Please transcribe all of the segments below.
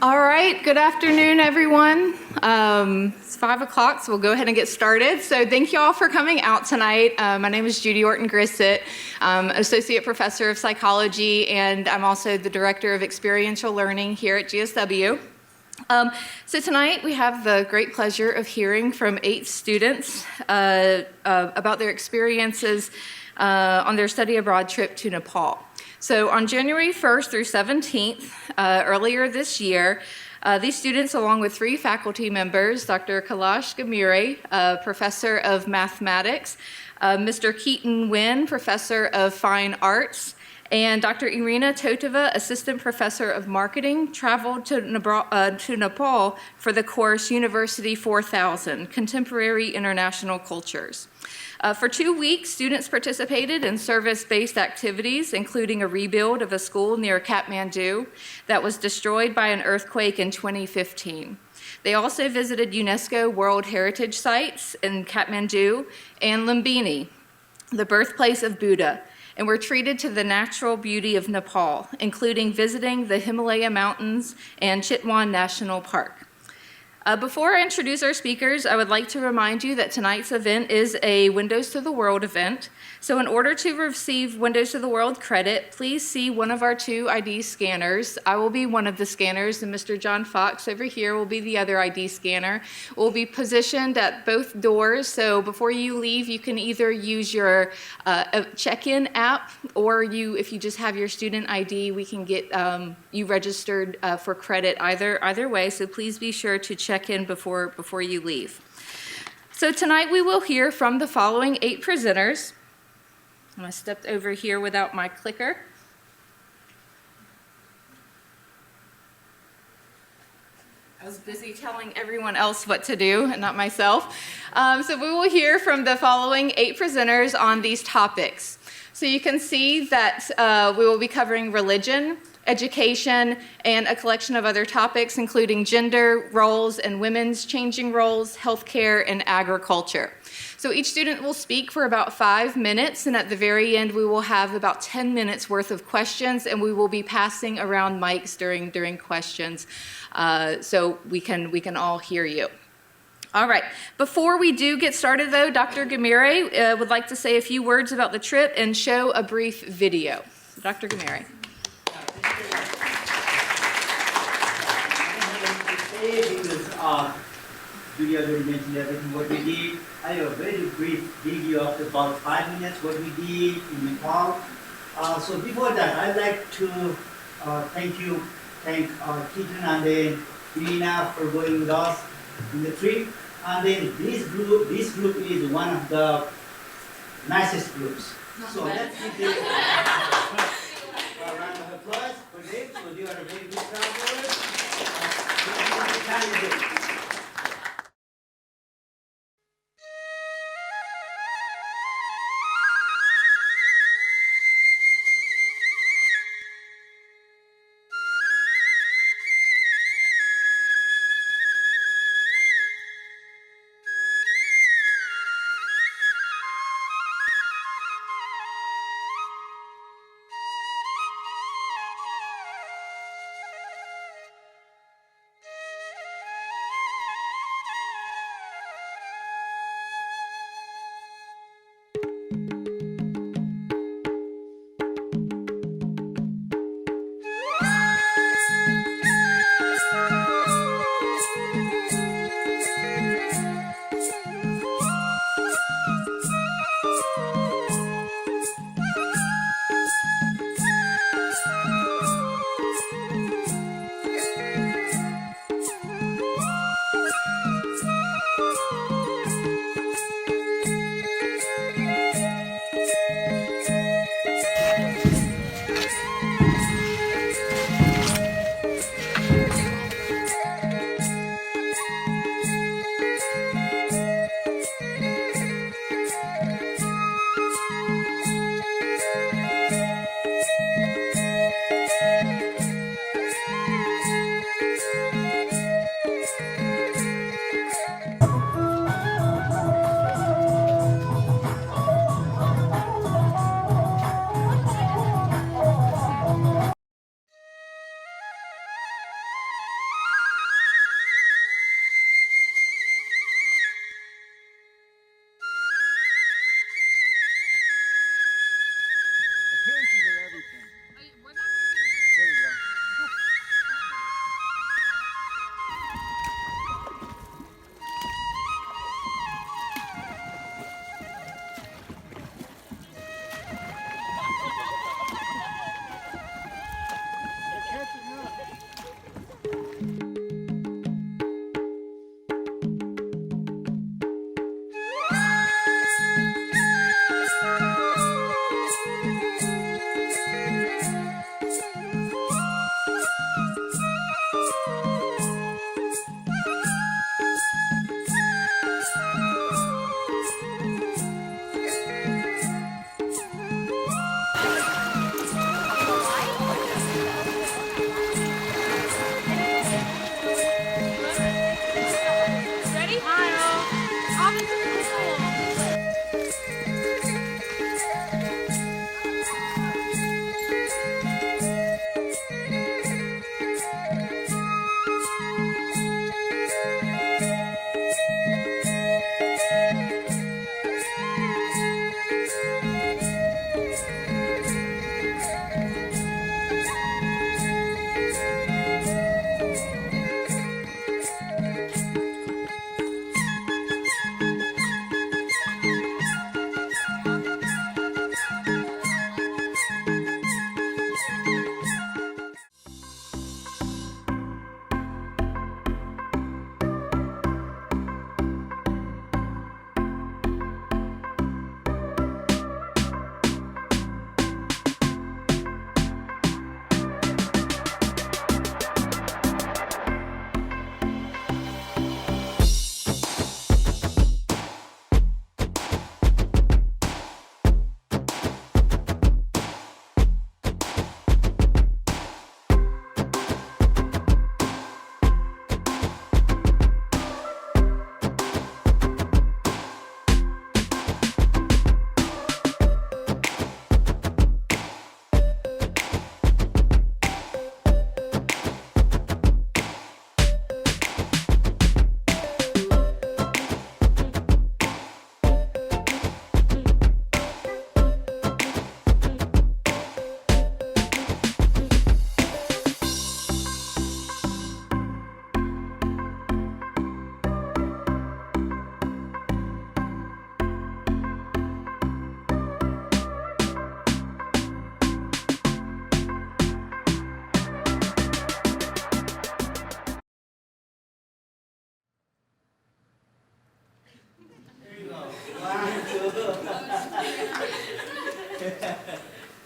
All right, good afternoon, everyone. It's 5 o'clock, so we'll go ahead and get started. So thank you all for coming out tonight. My name is Judy Orton-Grissett. I'm Associate Professor of Psychology, and I'm also the Director of Experiential Learning here at GSW. So tonight we have the great pleasure of hearing from 8 students about their experiences on their study abroad trip to Nepal. So on January 1st through 17th, earlier this year, these students, along with 3 faculty members, Dr. Kailash Gamire, Professor of Mathematics, Mr. Keaton Nguyen, Professor of Fine Arts, and Dr. Irina Totova, Assistant Professor of Marketing, traveled to Nepal for the course University 4000, Contemporary International Cultures. For 2 weeks, students participated in service-based activities, including a rebuild of a school near Kathmandu that was destroyed by an earthquake in 2015. They also visited UNESCO World Heritage Sites in Kathmandu and Lumbini, the birthplace of Buddha, and were treated to the natural beauty of Nepal, including visiting the Himalaya Mountains and Chitwan National Park. Before I introduce our speakers, I would like to remind you that tonight's event is a Windows to the World event. So in order to receive Windows to the World credit, please see one of our 2 ID scanners. I will be one of the scanners, and Mr. John Fox over here will be the other ID scanner. We'll be positioned at both doors, so before you leave, you can either use your check-in app, or if you just have your student ID, we can get you registered for credit either way, so please be sure to check in before you leave. So tonight we will hear from the following 8 presenters. I stepped over here without my clicker. I was busy telling everyone else what to do and not myself. So we will hear from the following 8 presenters on these topics. So you can see that we will be covering religion, education, and a collection of other topics, including gender roles and women's changing roles, healthcare, and agriculture. So each student will speak for about 5 minutes, and at the very end, we will have about 10 minutes worth of questions, and we will be passing around mics during questions, so we can all hear you. All right, before we do get started though, Dr. Gamire would like to say a few words about the trip and show a brief video. Dr. Gamire. Because Julia already mentioned everything what we did. I have a very brief video of about 5 minutes what we did in Nepal. So before that, I'd like to thank Keaton and then Irina for going with us in the trip. And then this group is one of the nicest groups. So let's give them a round of applause for them. So they are a very good travelers.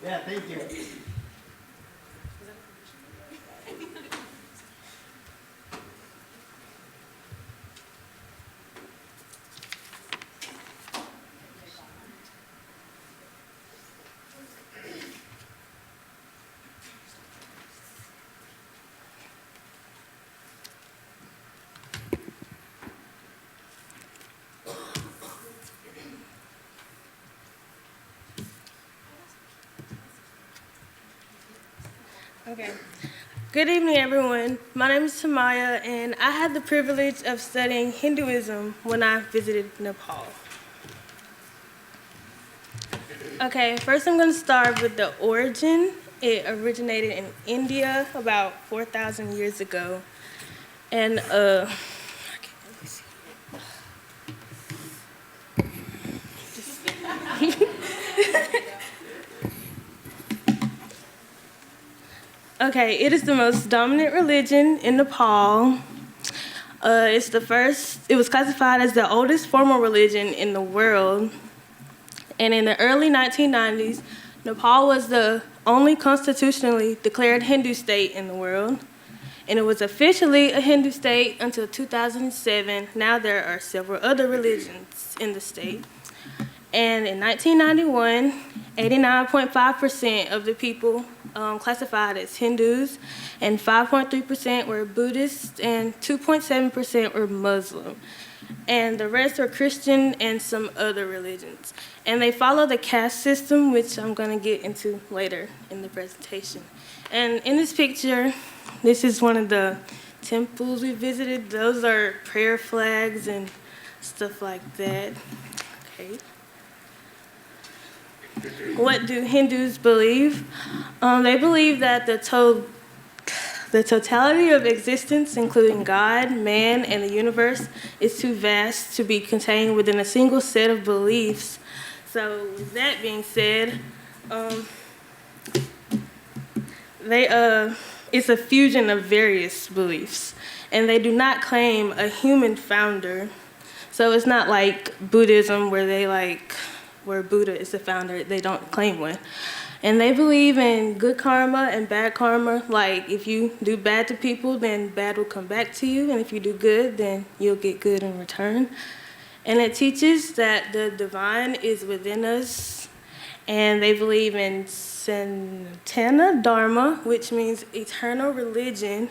Yeah, thank you. Okay. Good evening, everyone. My name is Tamaya, and I had the privilege of studying Hinduism when I visited Nepal. Okay, first I'm going to start with the origin. It originated in India about 4,000 years ago. And, okay, let me see. Okay, it is the most dominant religion in Nepal. It was classified as the oldest formal religion in the world. And in the early 1990s, Nepal was the only constitutionally declared Hindu state in the world. And it was officially a Hindu state until 2007. Now there are several other religions in the state. And in 1991, 89.5% of the people classified as Hindus, and 5.3% were Buddhist, and 2.7% were Muslim. And the rest were Christian and some other religions. And they follow the caste system, which I'm going to get into later in the presentation. And in this picture, this is one of the temples we visited. Those are prayer flags and stuff like that. Okay. What do Hindus believe? They believe that the totality of existence, including God, man, and the universe, is too vast to be contained within a single set of beliefs. So, with that being said, it's a fusion of various beliefs, and they do not claim a human founder. So it's not like Buddhism where Buddha is the founder. They don't claim one. And they believe in good karma and bad karma. Like, if you do bad to people, then bad will come back to you. And if you do good, then you'll get good in return. And it teaches that the divine is within us. And they believe in Sanatana Dharma, which means eternal religion.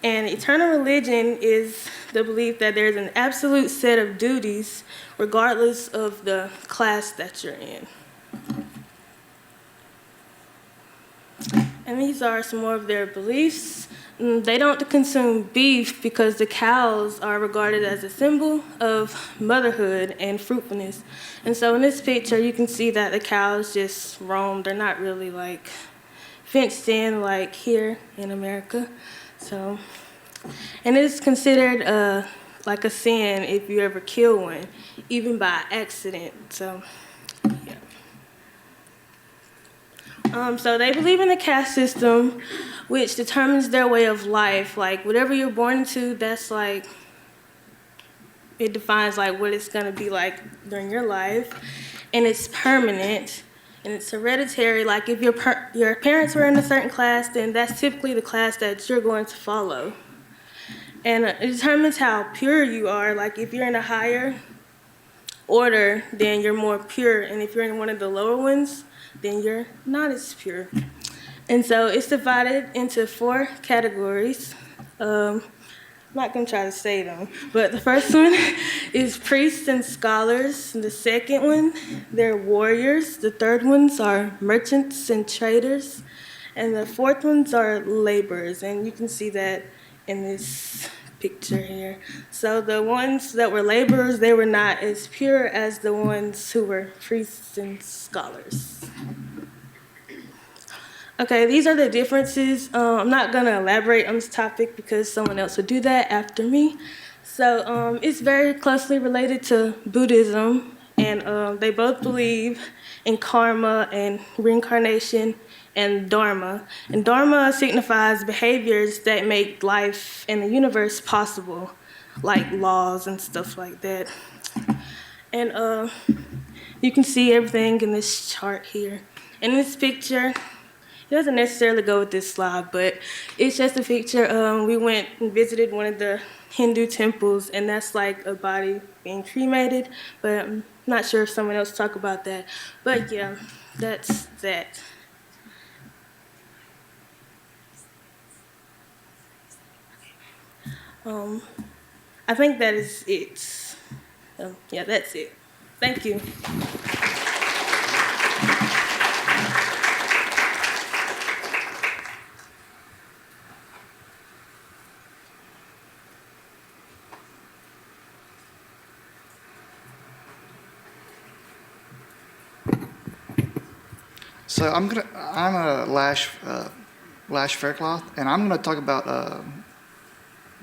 And eternal religion is the belief that there's an absolute set of duties regardless of the class that you're in. And these are some more of their beliefs. They don't consume beef because the cows are regarded as a symbol of motherhood and fruitfulness. And so in this picture, you can see that the cows just roam. They're not really like fenced in like here in America. So, and it's considered like a sin if you ever kill one, even by accident. So, yeah. So they believe in the caste system, which determines their way of life. Like, whatever you're born into, that's like, it defines like what it's gonna be like during your life. And it's permanent, and it's hereditary. Like, if your parents were in a certain class, then that's typically the class that you're going to follow. And it determines how pure you are. Like, if you're in a higher order, then you're more pure. And if you're in one of the lower ones, then you're not as pure. And so it's divided into 4 categories. I'm not going to try to say them, but the first one is priests and scholars. The second one, they're warriors. The third ones are merchants and traders. And the fourth ones are laborers. And you can see that in this picture here. So the ones that were laborers, they were not as pure as the ones who were priests and scholars. Okay, these are the differences. I'm not going to elaborate on this topic because someone else would do that after me. So it's very closely related to Buddhism, and they both believe in karma and reincarnation and dharma. And dharma signifies behaviors that make life and the universe possible, like laws and stuff like that. And you can see everything in this chart here. In this picture, it doesn't necessarily go with this slide, but it's just a picture. We went and visited one of the Hindu temples, and that's like a body being cremated, but I'm not sure if someone else talked about that. But yeah, that's that. I think that is it. Yeah, that's it. Thank you. So I'm a Lash Faircloth, and I'm gonna talk about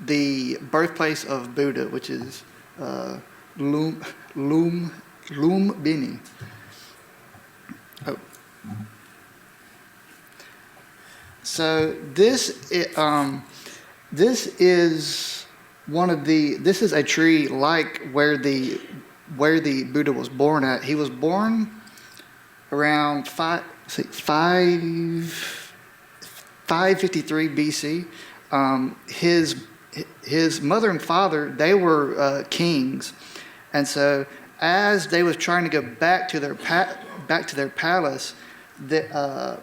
the birthplace of Buddha, which is Lumbini. Oh. So this is this is a tree like where the Buddha was born at. He was born around 553 BC. His mother and father, they were kings, and so as they was trying to go back to their palace, the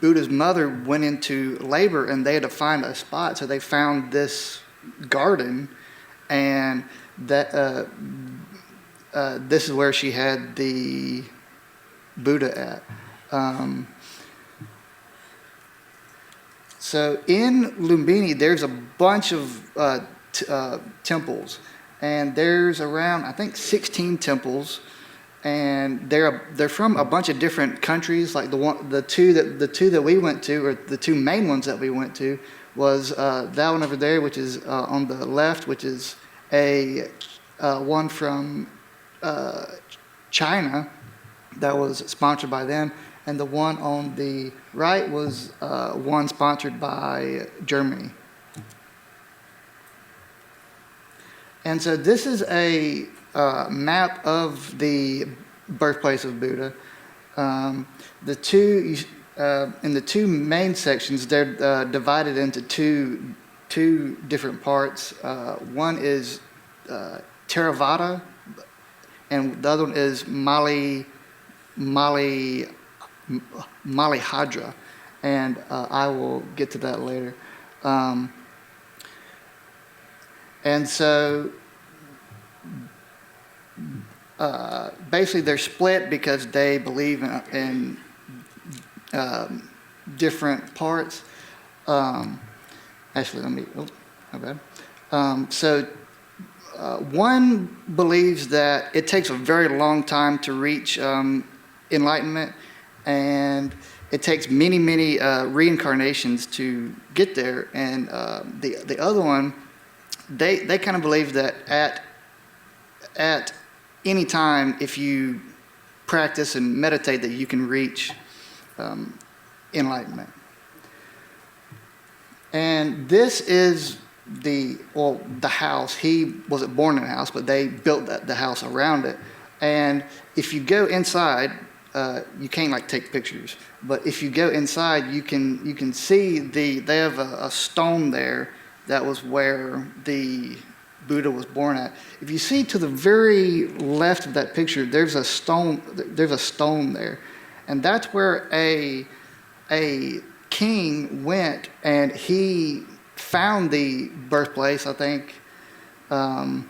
Buddha's mother went into labor, and they had to find a spot. So they found this garden, and that this is where she had the Buddha at. So in Lumbini, there's a bunch of temples, and there's around, I think, 16 temples, and they're from a bunch of different countries. Like the two that we went to, or the two main ones that we went to, was that one over there, which is on the left, which is a one from China that was sponsored by them, and the one on the right was one sponsored by Germany. And so this is a map of the birthplace of Buddha. The two in the two main sections, they're divided into two different parts. One is Theravada, and the other one is Malihadra, and I will get to that later. And so basically they're split because they believe in different parts. Actually, my bad. One believes that it takes a very long time to reach enlightenment, and it takes many reincarnations to get there. And the other one, they kind of believe that at any time, if you practice and meditate, that you can reach enlightenment. And this is the house. He wasn't born in a house, but they built the house around it. And if you go inside, you can't like take pictures, but if you go inside, you can see they have a stone there that was where the Buddha was born at. If you see to the very left of that picture, there's a stone there, and that's where a king went, and he found the birthplace, I think. And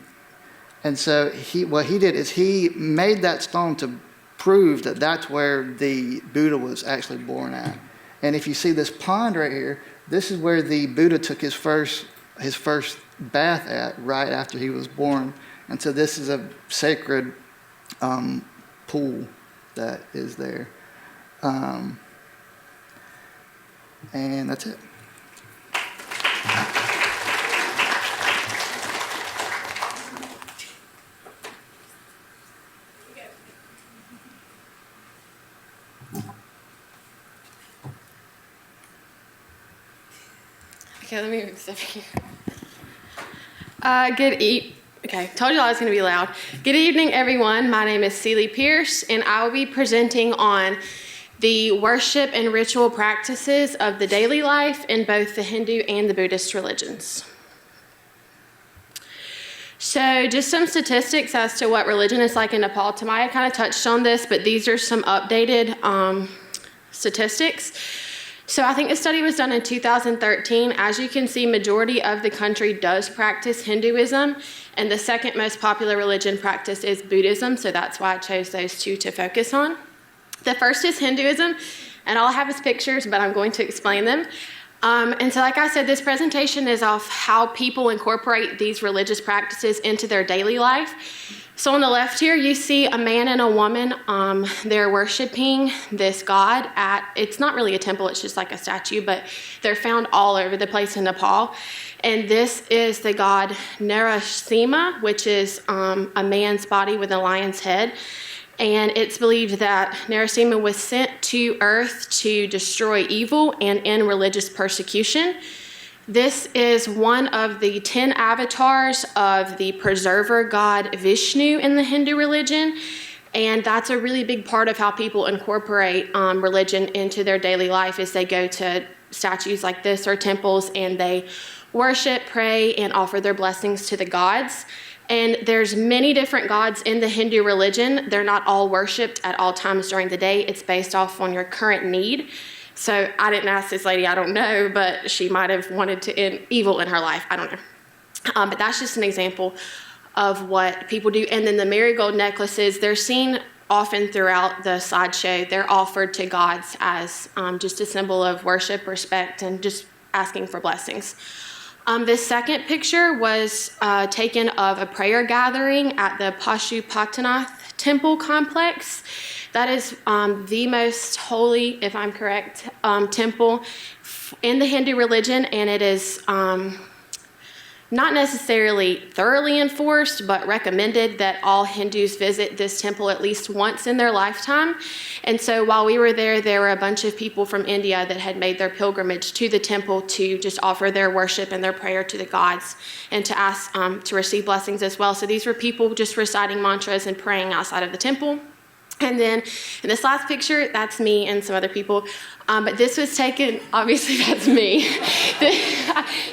so what he did is he made that stone to prove that that's where the Buddha was actually born at. And if you see this pond right here, this is where the Buddha took his first bath at, right after he was born. And so this is a sacred pool that is there. And that's it. Okay, let me move this over here. Okay, told you I was going to be loud. Good evening, everyone. My name is Celie Pierce, and I will be presenting on the worship and ritual practices of the daily life in both the Hindu and the Buddhist religions. So just some statistics as to what religion is like in Nepal. Tamaya kind of touched on this, but these are some updated statistics. So I think the study was done in 2013. As you can see, majority of the country does practice Hinduism, and the second most popular religion practice is Buddhism, so that's why I chose those two to focus on. The first is Hinduism, and all I have is pictures, but I'm going to explain them. And so like I said, this presentation is of how people incorporate these religious practices into their daily life. So on the left here, you see a man and a woman. They're worshiping this god it's not really a temple, it's just like a statue, but they're found all over the place in Nepal. And this is the god Narasimha, which is a man's body with a lion's head. And it's believed that Narasimha was sent to earth to destroy evil and end religious persecution. This is one of the 10 avatars of the preserver god Vishnu in the Hindu religion. And that's a really big part of how people incorporate religion into their daily life is they go to statues like this or temples and they worship, pray, and offer their blessings to the gods. And there's many different gods in the Hindu religion. They're not all worshipped at all times during the day. It's based off on your current need. So I didn't ask this lady, I don't know, but she might have wanted to end evil in her life. I don't know. But that's just an example of what people do. And then the marigold necklaces, they're seen often throughout the sideshow. They're offered to gods as just a symbol of worship, respect, and just asking for blessings. This second picture was taken of a prayer gathering at the Pashupatinath temple complex. That is the most holy, if I'm correct, temple in the Hindu religion, and it is not necessarily thoroughly enforced, but recommended that all Hindus visit this temple at least once in their lifetime. And so while we were there, there were a bunch of people from India that had made their pilgrimage to the temple to just offer their worship and their prayer to the gods and to ask to receive blessings as well. So these were people just reciting mantras and praying outside of the temple. And then in this last picture, that's me and some other people. But this was taken, obviously that's me.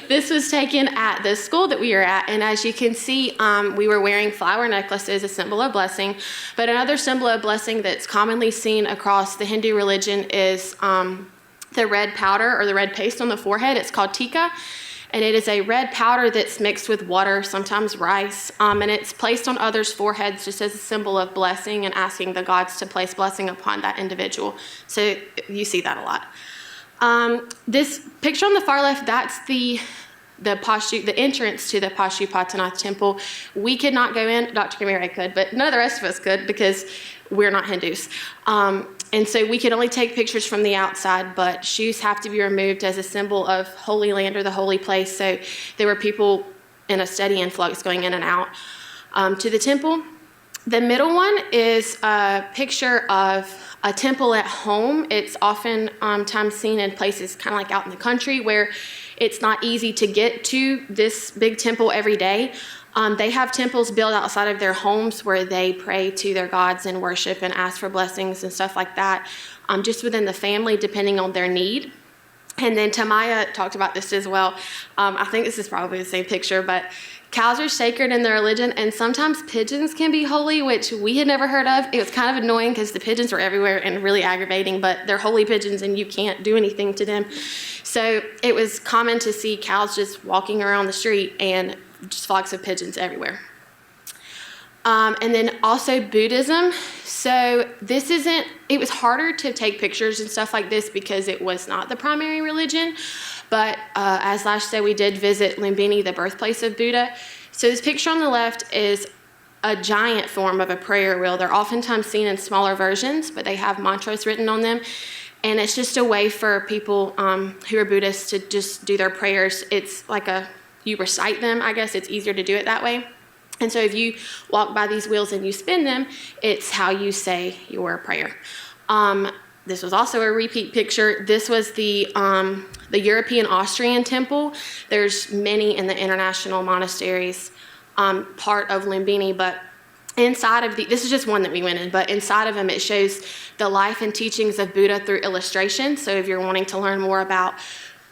This was taken at the school that we were at. And as you can see, we were wearing flower necklaces, a symbol of blessing. But another symbol of blessing that's commonly seen across the Hindu religion is the red powder or the red paste on the forehead. It's called tika. And it is a red powder that's mixed with water, sometimes rice, and it's placed on others' foreheads just as a symbol of blessing and asking the gods to place blessing upon that individual. So you see that a lot. This picture on the far left, that's the entrance to the Pashupatinath temple. We could not go in. Dr. Kamire could, but none of the rest of us could because we're not Hindus. And so we could only take pictures from the outside, but shoes have to be removed as a symbol of Holy Land or the holy place. So there were people in a steady influx going in and out to the temple. The middle one is a picture of a temple at home. It's often times seen in places kind of like out in the country where it's not easy to get to this big temple every day. They have temples built outside of their homes where they pray to their gods and worship and ask for blessings and stuff like that, just within the family, depending on their need. And then Tamaya talked about this as well. I think this is probably the same picture, but cows are sacred in their religion, and sometimes pigeons can be holy, which we had never heard of. It was kind of annoying because the pigeons were everywhere and really aggravating, but they're holy pigeons and you can't do anything to them. So it was common to see cows just walking around the street and just flocks of pigeons everywhere. And then also Buddhism. So it was harder to take pictures and stuff like this because it was not the primary religion. But as Lash said, we did visit Lumbini, the birthplace of Buddha. So this picture on the left is a giant form of a prayer wheel. They're oftentimes seen in smaller versions, but they have mantras written on them. And it's just a way for people who are Buddhists to just do their prayers. It's like you recite them, I guess. It's easier to do it that way. And so if you walk by these wheels and you spin them, it's how you say your prayer. This was also a repeat picture. This was the European Austrian temple. There's many in the international monasteries part of Lumbini, but inside of this is just one that we went in, but inside of them it shows the life and teachings of Buddha through illustration. So if you're wanting to learn more about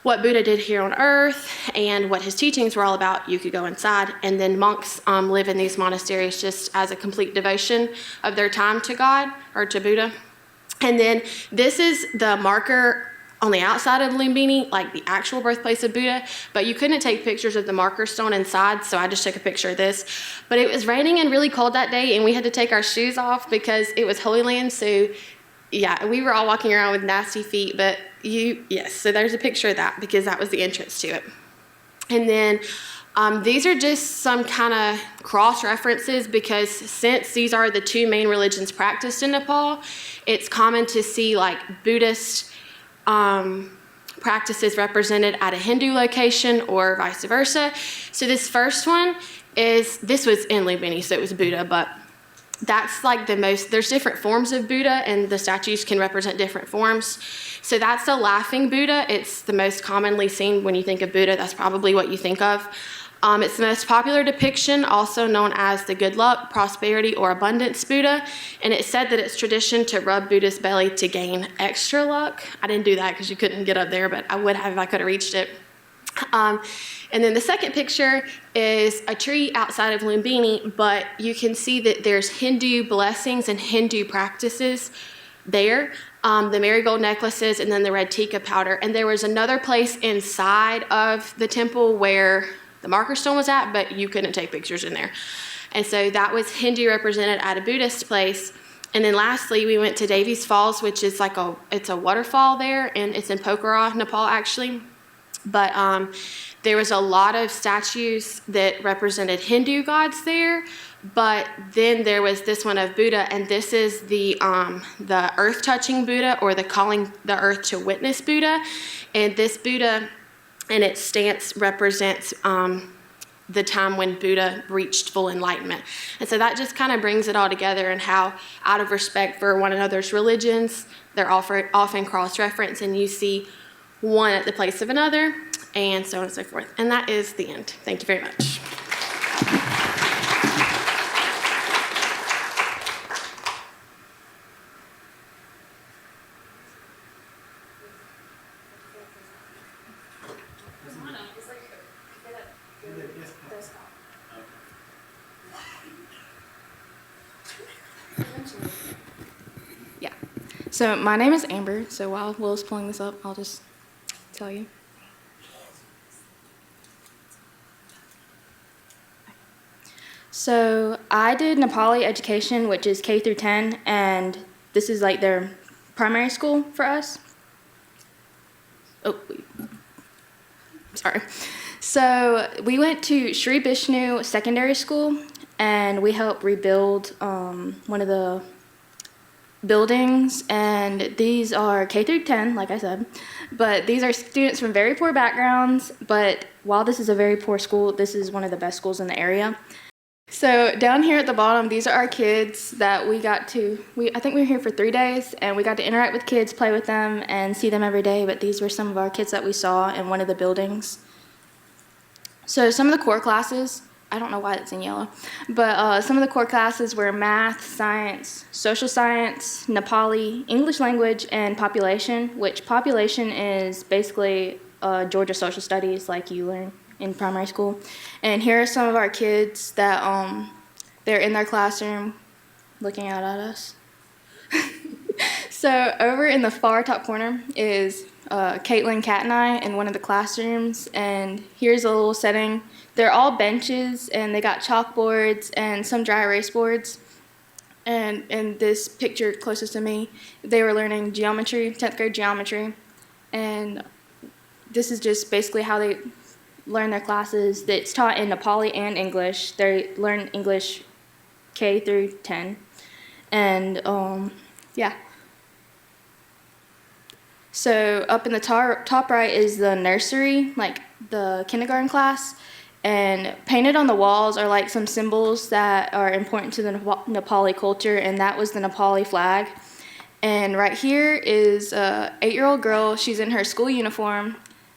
what Buddha did here on earth and what his teachings were all about, you could go inside. And then monks live in these monasteries just as a complete devotion of their time to God or to Buddha. And then this is the marker on the outside of Lumbini, like the actual birthplace of Buddha, but you couldn't take pictures of the marker stone inside, so I just took a picture of this. But it was raining and really cold that day, and we had to take our shoes off because it was Holy Land, so yeah, we were all walking around with nasty feet, but yes, so there's a picture of that because that was the entrance to it. And then these are just some kind of cross references because since these are the two main religions practiced in Nepal, it's common to see like Buddhist practices represented at a Hindu location or vice versa. So this first one this was in Lumbini, so it was Buddha, but that's like there's different forms of Buddha and the statues can represent different forms. So that's the laughing Buddha. It's the most commonly seen when you think of Buddha. That's probably what you think of. It's the most popular depiction, also known as the good luck, prosperity, or abundance Buddha. And it's said that it's tradition to rub Buddha's belly to gain extra luck. I didn't do that because you couldn't get up there, but I would have if I could have reached it. And then the second picture is a tree outside of Lumbini, but you can see that there's Hindu blessings and Hindu practices there. The marigold necklaces and then the red tika powder. And there was another place inside of the temple where the marker stone was at, but you couldn't take pictures in there. And so that was Hindu represented at a Buddhist place. And then lastly, we went to Davies Falls, which is it's a waterfall there, and it's in Pokhara, Nepal actually. But there was a lot of statues that represented Hindu gods there, but then there was this one of Buddha, and this is the earth-touching Buddha, or the calling the earth to witness Buddha. And this Buddha and its stance represents the time when Buddha reached full enlightenment. And so that just kind of brings it all together, and how, out of respect for one another's religions, they're often cross-referenced, and you see one at the place of another, and so on and so forth. And that is the end. Thank you very much. Yeah. So my name is Amber. So while Will's pulling this up, I'll just tell you. So I did Nepali education, which is K through 10, and this is like their primary school for us. Oh, sorry. So we went to Sri Vishnu Secondary School, and we helped rebuild one of the buildings, and these are K through 10, like I said, but these are students from very poor backgrounds, but while this is a very poor school, this is one of the best schools in the area. So down here at the bottom, these are our kids that we got to, I think we were here for 3 days, and we got to interact with kids, play with them, and see them every day, but these were some of our kids that we saw in one of the buildings. So some of the core classes, I don't know why it's in yellow, but some of the core classes were math, science, social science, Nepali, English language, and population, which population is basically Georgia social studies like you learn in primary school. And here are some of our kids that they're in their classroom looking out at us. So over in the far top corner is Caitlin, Kat, and I in one of the classrooms, and here's a little setting. They're all benches, and they got chalkboards and some dry erase boards. And in this picture closest to me, they were learning geometry, 10th grade geometry, and this is just basically how they learn their classes. It's taught in Nepali and English. They learn English K through 10, and yeah. So up in the top right is the nursery, like the kindergarten class, and painted on the walls are like some symbols that are important to the Nepali culture, and that was the Nepali flag. And right here is a 8-year-old girl. She's in her school uniform,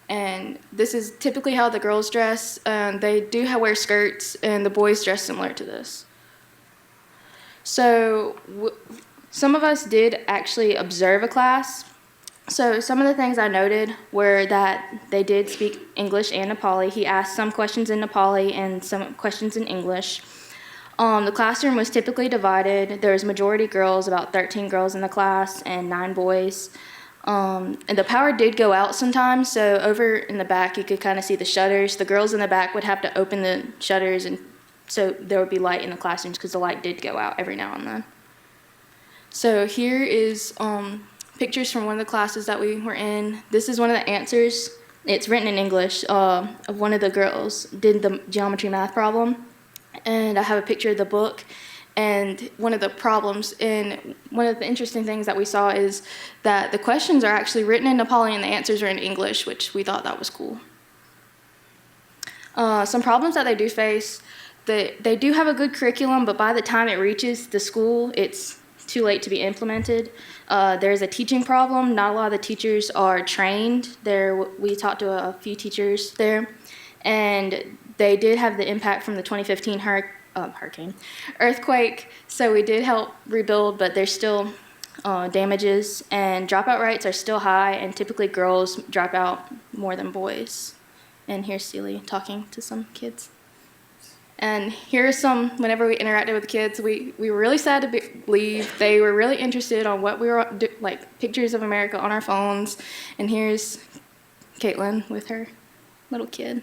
And this is typically how the girls dress. They do wear skirts, and the boys dress similar to this. So some of us did actually observe a class. So some of the things I noted were that they did speak English and Nepali. He asked some questions in Nepali and some questions in English. The classroom was typically divided. There was majority girls, about 13 girls in the class, and 9 boys. And the power did go out sometimes, so over in the back you could kind of see the shutters. The girls in the back would have to open the shutters, and so there would be light in the classrooms because the light did go out every now and then. So here is pictures from one of the classes that we were in. This is one of the answers. It's written in English of one of the girls did the geometry math problem. And I have a picture of the book and one of the problems. And one of the interesting things that we saw is that the questions are actually written in Nepali and the answers are in English, which we thought that was cool. Some problems that they do face, they do have a good curriculum, but by the time it reaches the school, it's too late to be implemented. There's a teaching problem. Not a lot of the teachers are trained. We talked to a few teachers there, and they did have the impact from the 2015 earthquake, so we did help rebuild, but there's still damages, and dropout rates are still high, and typically girls drop out more than boys. And here's Celie talking to some kids. And here are some, whenever we interacted with the kids, we were really sad to leave. They were really interested on what we were, like pictures of America on our phones. And here's Caitlin with her little kid.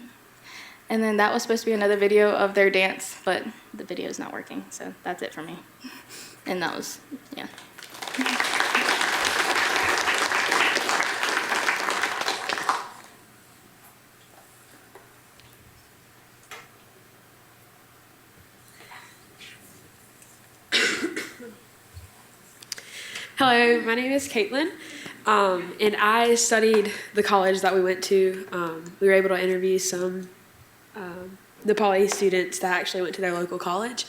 And then that was supposed to be another video of their dance, but the video is not working, so that's it for me. And that was, yeah. Hello, my name is Caitlin, and I studied the college that we went to. We were able to interview some Nepali students that actually went to their local college.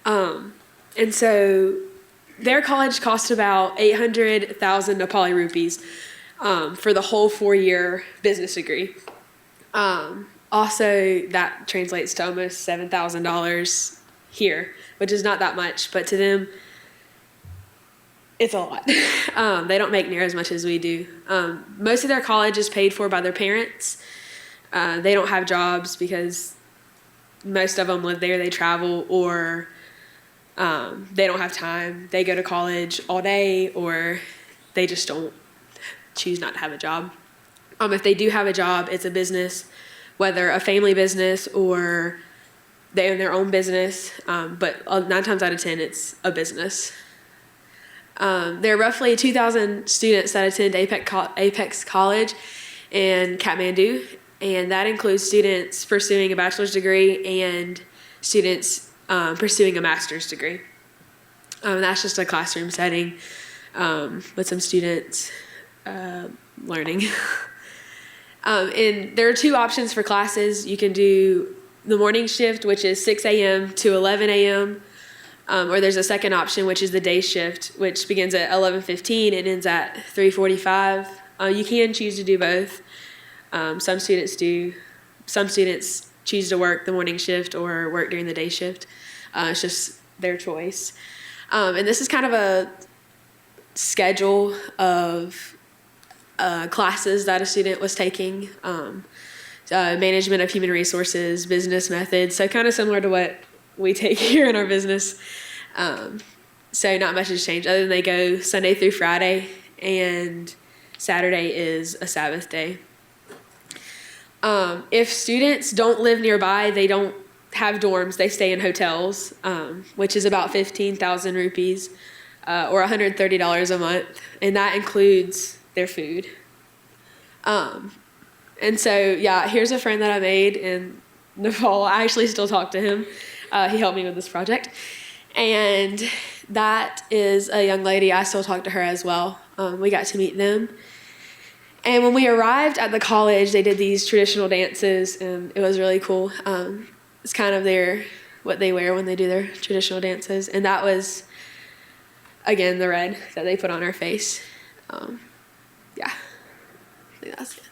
And so their college cost about 800,000 Nepali rupees for the whole 4-year business degree. Also, that translates to almost $7,000 here, which is not that much, but to them, it's a lot. They don't make near as much as we do. Most of their college is paid for by their parents. They don't have jobs because most of them live there, they travel, or they don't have time. They go to college all day, or they just don't choose not to have a job. If they do have a job, it's a business, whether a family business or they own their own business, but 9 times out of 10, it's a business. There are roughly 2,000 students that attend Apex College in Kathmandu, and that includes students pursuing a bachelor's degree and students pursuing a master's degree. That's just a classroom setting with some students learning. And there are 2 options for classes. You can do the morning shift, which is 6 a.m. to 11 a.m., or there's a second option, which is the day shift, which begins at 11:15 and ends at 3:45. You can choose to do both. Some students do. Some students choose to work the morning shift or work during the day shift. It's just their choice. And this is kind of a schedule of classes that a student was taking. Management of human resources, business methods, so kind of similar to what we take here in our business. So not much has changed other than they go Sunday through Friday, and Saturday is a Sabbath day. If students don't live nearby, they don't have dorms, they stay in hotels, which is about 15,000 rupees, or $130 a month, and that includes their food. And so, yeah, here's a friend that I made in Nepal. I actually still talk to him. He helped me with this project. And that is a young lady. I still talk to her as well. We got to meet them. And when we arrived at the college, they did these traditional dances, and it was really cool. It's kind of what they wear when they do their traditional dances. And that was, again, the red that they put on our face. Yeah, I think that's it.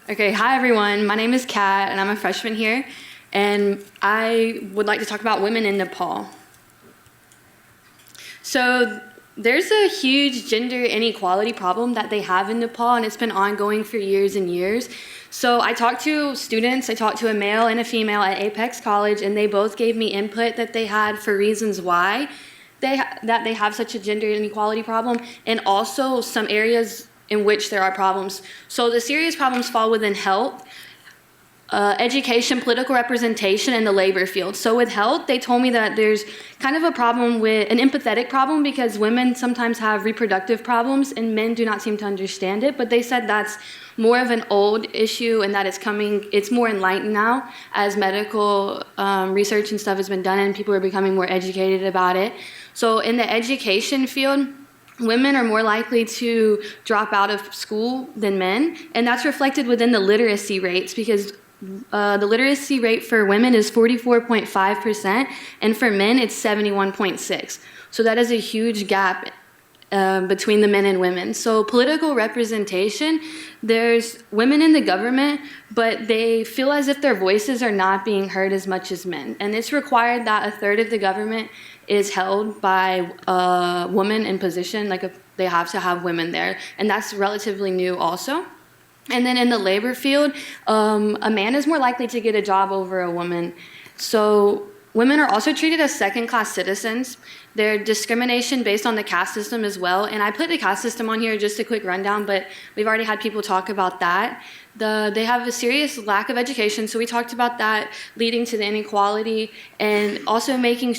Okay, hi everyone. My name is Kat, and I'm a freshman here, and I would like to talk about women in Nepal. So there's a huge gender inequality problem that they have in Nepal, and it's been ongoing for years and years. So I talked to students, I talked to a male and a female at Apex College, and they both gave me input that they had for reasons why that they have such a gender inequality problem, and also some areas in which there are problems. So the serious problems fall within health, education, political representation, and the labor field. So with health, they told me that there's kind of a problem with an empathetic problem because women sometimes have reproductive problems and men do not seem to understand it. But they said that's more of an old issue and that it's more enlightened now as medical research and stuff has been done and people are becoming more educated about it. So in the education field, women are more likely to drop out of school than men, and that's reflected within the literacy rates because the literacy rate for women is 44.5%, and for men it's 71.6%. So that is a huge gap between the men and women. So political representation, there's women in the government, but they feel as if their voices are not being heard as much as men. And it's required that a third of the government is held by a woman in position, they have to have women there. And that's relatively new also. And then in the labor field, a man is more likely to get a job over a woman. So women are also treated as second-class citizens. There's discrimination based on the caste system as well. And I put the caste system on here, just a quick rundown, but we've already had people talk about that. They have a serious lack of education, so we talked about that leading to the inequality and also making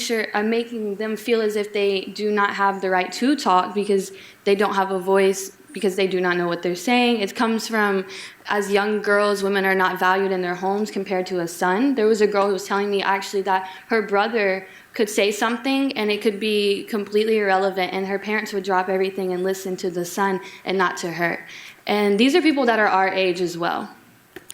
them feel as if they do not have the right to talk because they don't have a voice, because they do not know what they're saying. It comes from, as young girls, women are not valued in their homes compared to a son. There was a girl who was telling me actually that her brother could say something and it could be completely irrelevant and her parents would drop everything and listen to the son and not to her. And these are people that are our age as well.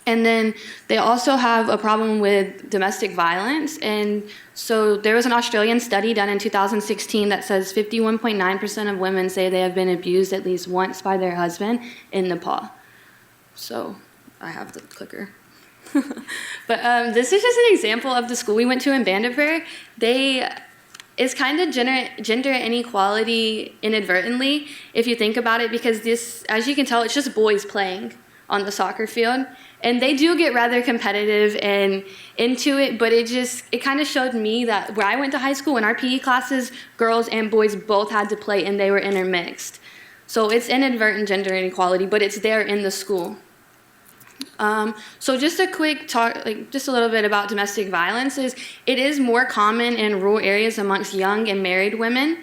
And then they also have a problem with domestic violence. And so there was an Australian study done in 2016 that says 51.9% of women say they have been abused at least once by their husband in Nepal. So I have the clicker. But this is just an example of the school we went to in Bandipur. It's kind of gender inequality inadvertently, if you think about it, because this, as you can tell, it's just boys playing on the soccer field. And they do get rather competitive and into it, but it kind of showed me that where I went to high school, in our PE classes, girls and boys both had to play and they were intermixed. So it's inadvertent gender inequality, but it's there in the school. So just a quick talk, just a little bit about domestic violence it is more common in rural areas amongst young and married women.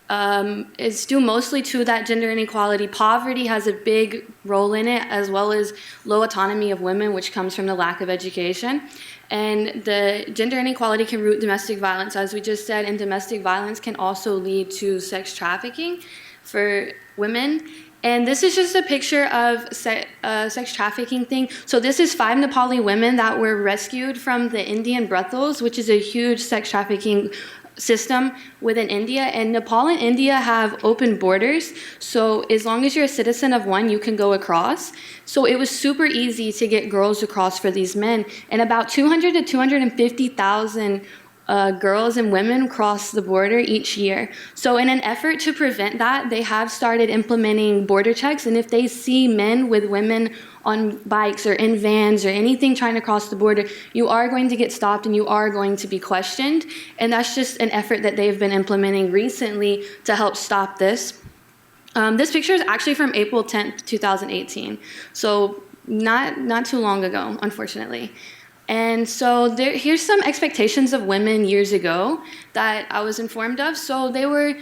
It's due mostly to that gender inequality. Poverty has a big role in it, as well as low autonomy of women, which comes from the lack of education. And the gender inequality can root domestic violence, as we just said, and domestic violence can also lead to sex trafficking for women. And this is just a picture of sex trafficking thing. So this is 5 Nepali women that were rescued from the Indian brothels, which is a huge sex trafficking system within India. And Nepal and India have open borders. So as long as you're a citizen of one, you can go across. So it was super easy to get girls across for these men. And about 200 to 250,000 girls and women cross the border each year. So in an effort to prevent that, they have started implementing border checks. And if they see men with women on bikes or in vans or anything trying to cross the border, you are going to get stopped and you are going to be questioned. And that's just an effort that they've been implementing recently to help stop this. This picture is actually from April 10th, 2018. So not too long ago, unfortunately. And so here's some expectations of women years ago that I was informed of. So they were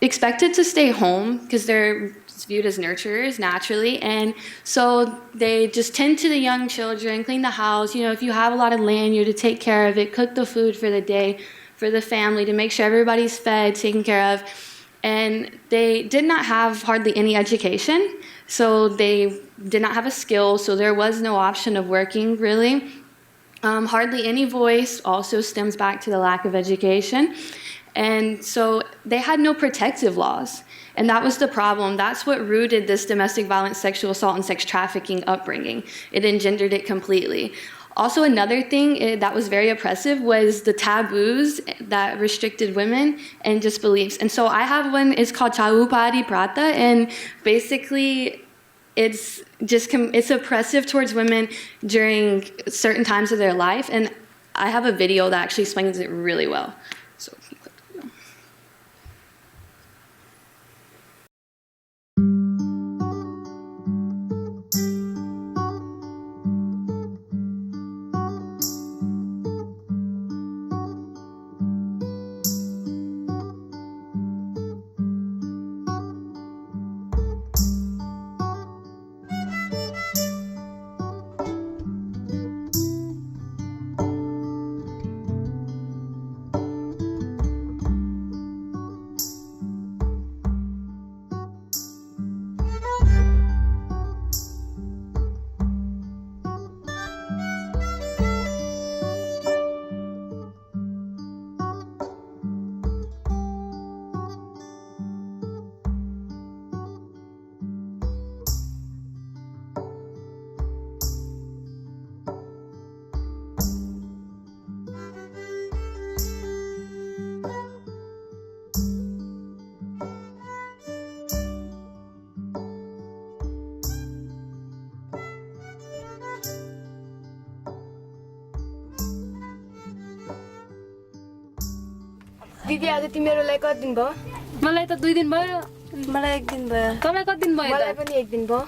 expected to stay home because they're viewed as nurturers naturally. And so they just tend to the young children, clean the house. If you have a lot of land, you're to take care of it, cook the food for the day, for the family, to make sure everybody's fed, taken care of. And they did not have hardly any education. So they did not have a skill. So there was no option of working really. Hardly any voice also stems back to the lack of education. And so they had no protective laws. And that was the problem. That's what rooted this domestic violence, sexual assault, and sex trafficking upbringing. It engendered it completely. Also, another thing that was very oppressive was the taboos that restricted women and just beliefs. And so I have one, it's called Chaupari Prata, and basically it's oppressive towards women during certain times of their life. And I have a video that actually explains it really well. So if you click the video. दिदी आज तिमीहरुलाई कति दिन भयो मलाई त 2 दिन भयो मलाई 1 दिन भयो तपाईलाई कति दिन भयो मलाई पनि 1 दिन भयो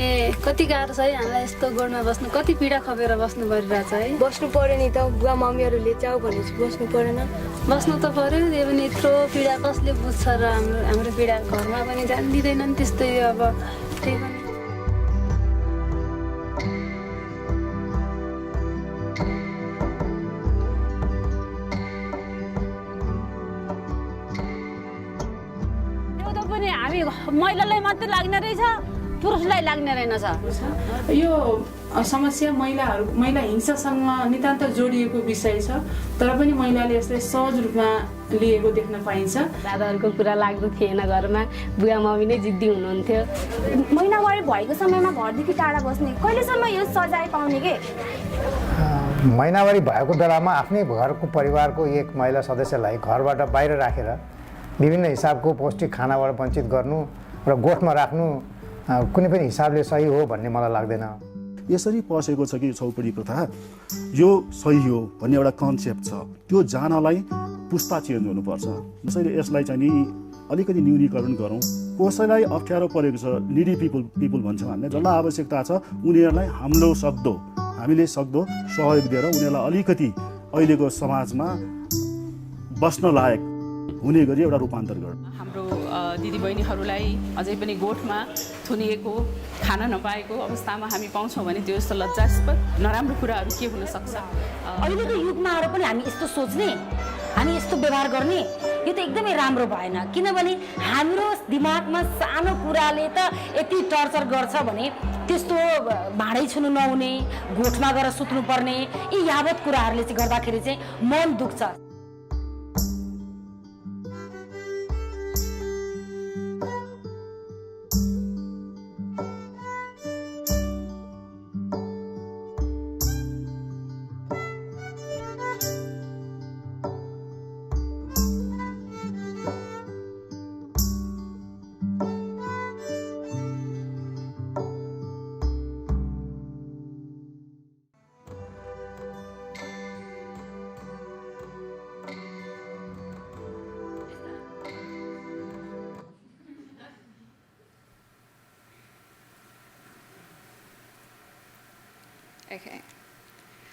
ए कति गाह्रो छ है हामीलाई यस्तो गोडमा बस्नु कति पीडा खपेर बस्नु परिरहेछ है बस्नु पर्यो नि त बुवा मम्मीहरुले चाउ भनेपछि बस्नु परेन बस्नु त पर्यो त्यो पनि यत्रो पीडा कसले बुझ्छ र हाम्रो पीडा घरमा पनि जान दिदैनन् त्यस्तै अब त्यही पनि हामी महिलालाई मात्र लाग्ने रहेछ पुरुषलाई लाग्ने रहेनछ यो समस्या महिला हिंसासँग नितान्त जोडिएको विषय छ तर पनि महिलाले यसलाई सहज रूपमा लिएको देख्न पाइन्छ दादाहरुको कुरा लाग्दो थिएन घरमा बुवा मम्मी नै जिद्दी हुनुहुन्थ्यो महिनावारी भएको समयमा घरदेखि टाढा बस्ने कहिलेसम्म यो सजाय पाउने के महिनावारी भएको बेलामा आफ्नै घरको परिवारको एक महिला सदस्यलाई घरबाट बाहिर राखेर विभिन्न हिसाबको पौष्टिक खानाबाट वञ्चित गर्नु र गोठमा राख्नु कुनै पनि हिसाबले सही हो भन्ने मलाई लाग्दैन यसरी पसेको छ कि चौपडी प्रथा यो सही हो भन्ने एउटा कन्सेप्ट छ त्यो जानलाई पुस्ता चेन्ज हुनुपर्छ त्यसैले यसलाई चाहिँ नि अलिकति न्यूनीकरण गरौँ कसैलाई अप्ठ्यारो परेको छ निडी पिपुल भन्छौँ हामीले जसलाई आवश्यकता छ उनीहरूलाई हामीले सक्दो सहयोग दिएर उनीहरूलाई अलिकति अहिलेको समाजमा बस्न लायक हुने गरी एउटा रूपान्तर गर्नु हाम्रो दिदीबहिनीहरूलाई अझै पनि गोठमा थुनिएको खान नपाएको अवस्थामा हामी पाउँछौँ भने त्यो जस्तो लज्जास्पद नराम्रो कुराहरू के हुन सक्छ अहिलेको युगमा आएर पनि हामी यस्तो सोच्ने हामी यस्तो व्यवहार गर्ने यो त एकदमै राम्रो भएन किनभने हाम्रो दिमागमा सानो कुराले त यति टर्चर गर्छ भने त्यस्तो भाँडै छुनु नहुने गोठमा गएर सुत्नु पर्ने यी यावत कुराहरूले चाहिँ गर्दाखेरि चाहिँ मन दुख्छ Okay.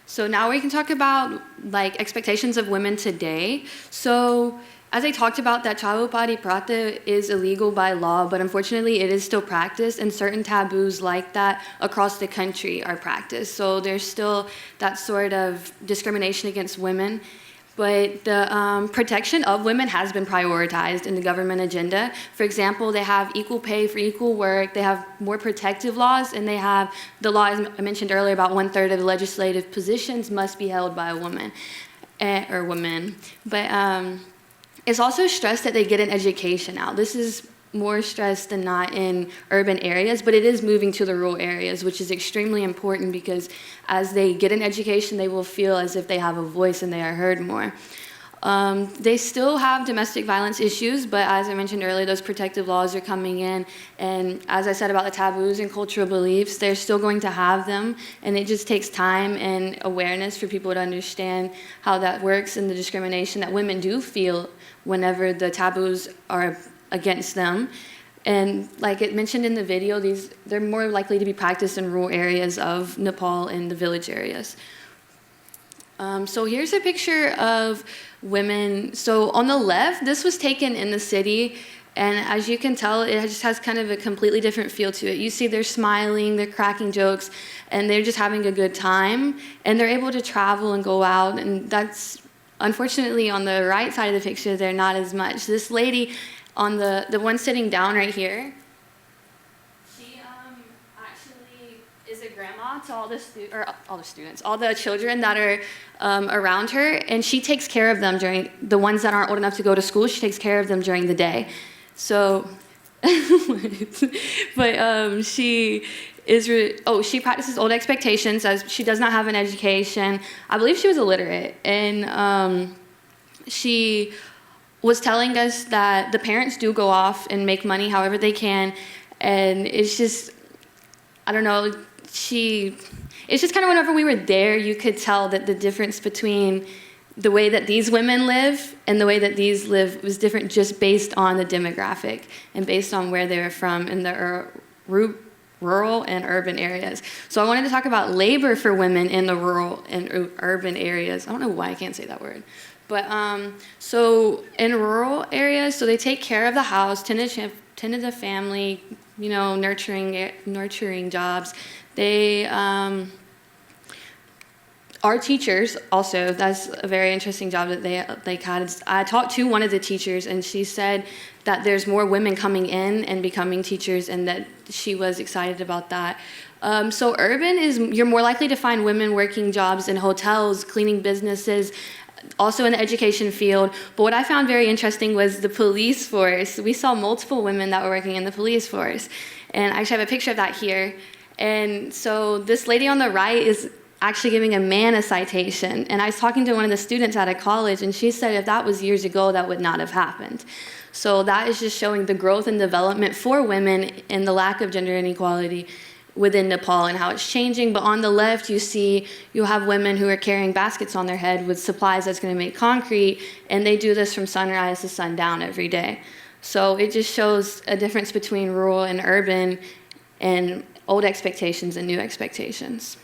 So now we can talk about like expectations of women today. So as I talked about, that Chaupadi Prata is illegal by law, but unfortunately it is still practiced, and certain taboos like that across the country are practiced. So there's still that sort of discrimination against women. But the protection of women has been prioritized in the government agenda. For example, they have equal pay for equal work, they have more protective laws, and they have the law I mentioned earlier about 1/3 of the legislative positions must be held by a woman or women. But it's also stressed that they get an education now. This is more stress than not in urban areas, but it is moving to the rural areas, which is extremely important because as they get an education, they will feel as if they have a voice and they are heard more. They still have domestic violence issues, but as I mentioned earlier, those protective laws are coming in. And as I said about the taboos and cultural beliefs, they're still going to have them. And it just takes time and awareness for people to understand how that works and the discrimination that women do feel whenever the taboos are against them. And like it mentioned in the video, they're more likely to be practiced in rural areas of Nepal and the village areas. So here's a picture of women. So on the left, this was taken in the city, and as you can tell, it just has kind of a completely different feel to it. You see they're smiling, they're cracking jokes, and they're just having a good time, and they're able to travel and go out, and that's, unfortunately, on the right side of the picture, they're not as much. This lady on the one sitting down right here, she actually is a grandma to all the children that are around her, and she takes care of them during the ones that aren't old enough to go to school. She takes care of them during the day. So, but she practices old expectations as she does not have an education. I believe she was illiterate, and she was telling us that the parents do go off and make money however they can, and it's just, I don't know, it's just kind of whenever we were there, you could tell that the difference between the way that these women live and the way that these live was different just based on the demographic and based on where they were from in the rural and urban areas. So I wanted to talk about labor for women in the rural and urban areas. I don't know why I can't say that word. But so in rural areas, so they take care of the house, tend to the family, you know, nurturing jobs. They are teachers also. That's a very interesting job that they had. I talked to one of the teachers, and she said that there's more women coming in and becoming teachers, and that she was excited about that. So urban is, you're more likely to find women working jobs in hotels, cleaning businesses, also in the education field. But what I found very interesting was the police force. We saw multiple women that were working in the police force. And I actually have a picture of that here. And so this lady on the right is actually giving a man a citation. And I was talking to one of the students at a college, and she said if that was years ago, that would not have happened. So that is just showing the growth and development for women and the lack of gender inequality within Nepal and how it's changing. But on the left, you have women who are carrying baskets on their head with supplies that's going to make concrete, and they do this from sunrise to sundown every day. So it just shows a difference between rural and urban and old expectations and new expectations.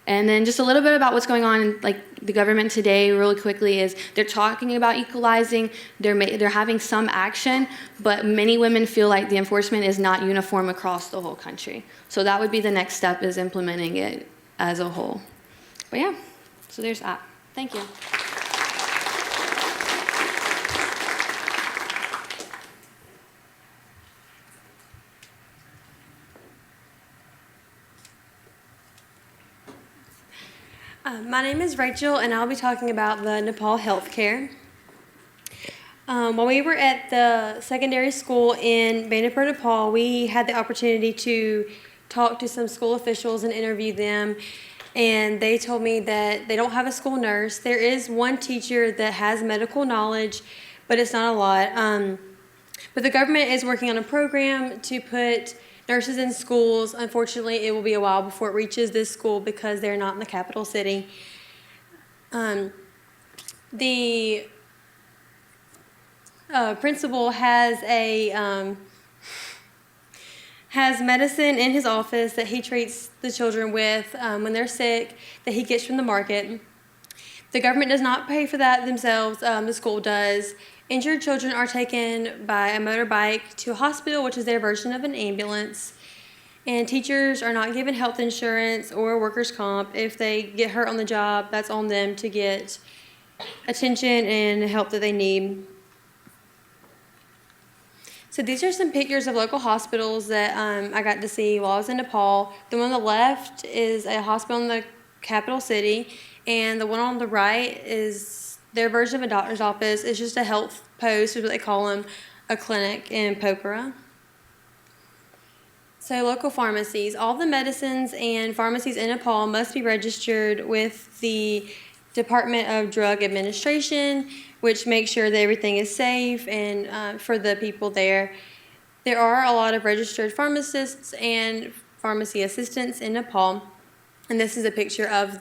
And then just a little bit about what's going on in the government today really quickly is they're talking about equalizing, they're having some action, but many women feel like the enforcement is not uniform across the whole country. So that would be the next step, is implementing it as a whole. But yeah, so there's that. Thank you. My name is Rachel, and I'll be talking about the Nepal healthcare. While we were at the secondary school in Bandipur, Nepal, we had the opportunity to talk to some school officials and interview them, and they told me that they don't have a school nurse. There is one teacher that has medical knowledge, but it's not a lot. But the government is working on a program to put nurses in schools. Unfortunately, it will be a while before it reaches this school because they're not in the capital city. The principal has medicine in his office that he treats the children with when they're sick, that he gets from the market. The government does not pay for that themselves. The school does. Injured children are taken by a motorbike to a hospital, which is their version of an ambulance. And teachers are not given health insurance or workers' comp. If they get hurt on the job, that's on them to get attention and help that they need. So these are some pictures of local hospitals that I got to see while I was in Nepal. The one on the left is a hospital in the capital city, and the one on the right is their version of a doctor's office. It's just a health post, is what they call them, a clinic in Pokhara. So local pharmacies. All the medicines and pharmacies in Nepal must be registered with the Department of Drug Administration, which makes sure that everything is safe and for the people there. There are a lot of registered pharmacists and pharmacy assistants in Nepal. And this is a picture of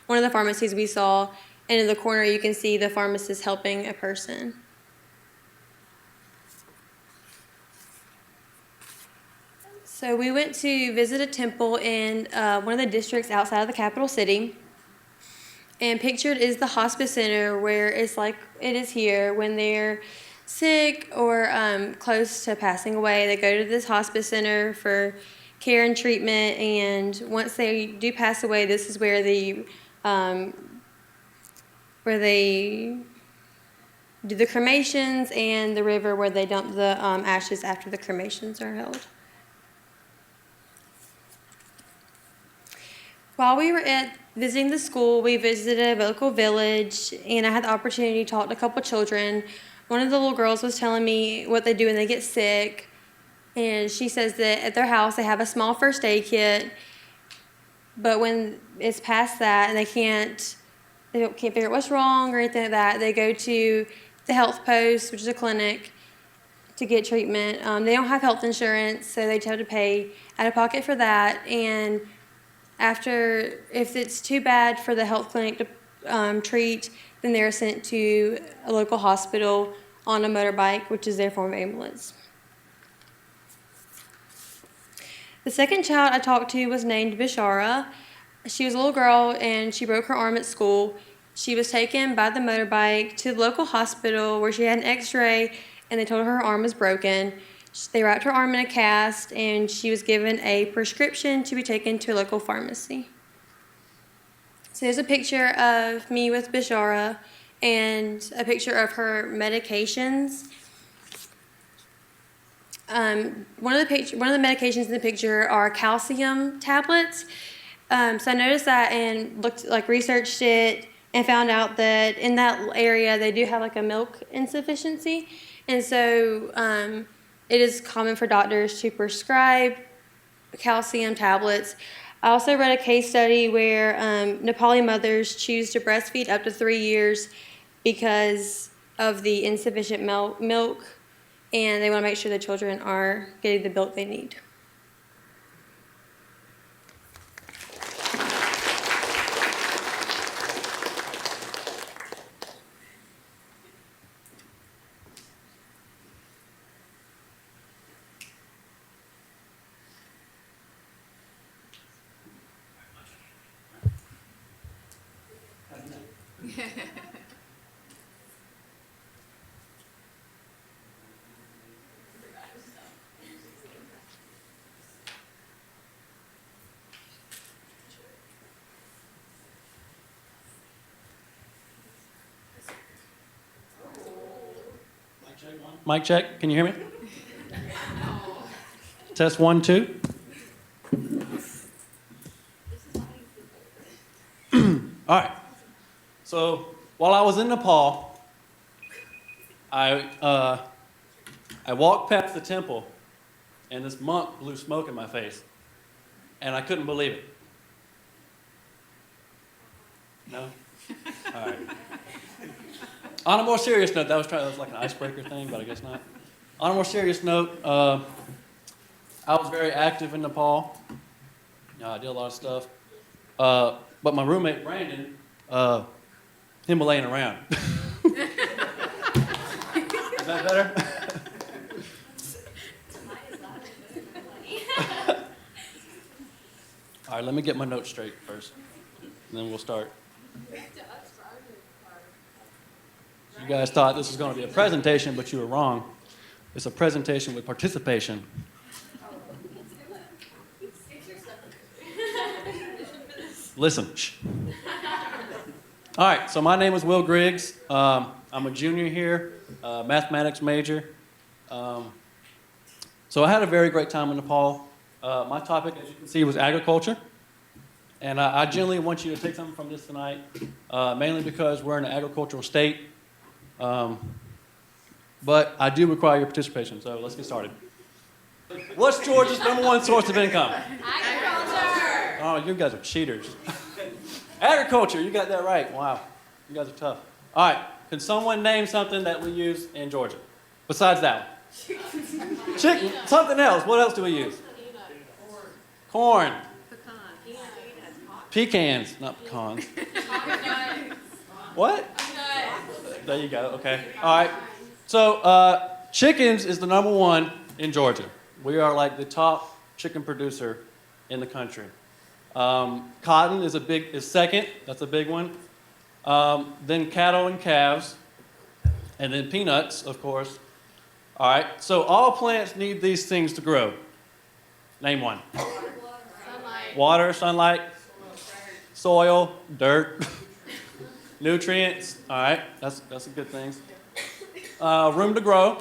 one of the pharmacies we saw. And in the corner, you can see the pharmacist helping a person. So we went to visit a temple in one of the districts outside of the capital city. And pictured is the hospice center, where it's like it is here. When they're sick or close to passing away, they go to this hospice center for care and treatment. And once they do pass away, this is where they do the cremations, and the river where they dump the ashes after the cremations are held. While we were visiting the school, we visited a local village, and I had the opportunity to talk to a couple children. One of the little girls was telling me what they do when they get sick, and she says that at their house they have a small first aid kit, but when it's past that and they can't figure out what's wrong or anything like that, they go to the health post, which is a clinic, to get treatment. They don't have health insurance, so they have to pay out of pocket for that. And if it's too bad for the health clinic to treat, then they're sent to a local hospital on a motorbike, which is their form of ambulance. The second child I talked to was named Bishara. She was a little girl, and she broke her arm at school. She was taken by the motorbike to the local hospital where she had an x-ray, and they told her arm was broken. They wrapped her arm in a cast, and she was given a prescription to be taken to a local pharmacy. So there's a picture of me with Bishara and a picture of her medications. One of the medications in the picture are calcium tablets. So I noticed that and researched it and found out that in that area they do have a milk insufficiency, and so it is common for doctors to prescribe calcium tablets. I also read a case study where Nepali mothers choose to breastfeed up to 3 years because of the insufficient milk, and they want to make sure the children are getting the milk they need. Mic check. Can you hear me? Test 1, 2. All right. So while I was in Nepal, I walked past the temple, and this monk blew smoke in my face, and I couldn't believe it. No? All right. On a more serious note, that was like an icebreaker thing, but I guess not. On a more serious note, I was very active in Nepal. I did a lot of stuff. But my roommate, Brandon, him laying around. Is that better? All right, let me get my notes straight first, and then we'll start. You guys thought this was going to be a presentation, but you were wrong. It's a presentation with participation. Listen. Shh. All right, so my name is Will Griggs. I'm a junior here, mathematics major. So I had a very great time in Nepal. My topic, as you can see, was agriculture. And I generally want you to take something from this tonight, mainly because we're in an agricultural state. but I do require your participation, so let's get started. What's Georgia's #1 source of income? Agriculture. Oh, you guys are cheaters. Agriculture, you got that right. Wow, you guys are tough. All right, can someone name something that we use in Georgia besides that one? Chicken, something else. What else do we use? Corn. Pecans, not pecans. What? There you go, okay. All right, so chickens is the #1 in Georgia. We are like the top chicken producer in the country. Cotton is second, that's a big one. Then cattle and calves, and then peanuts, of course. All right, so all plants need these things to grow. Name one. Water, sunlight, soil, dirt, nutrients. All right, that's a good thing. Room to grow.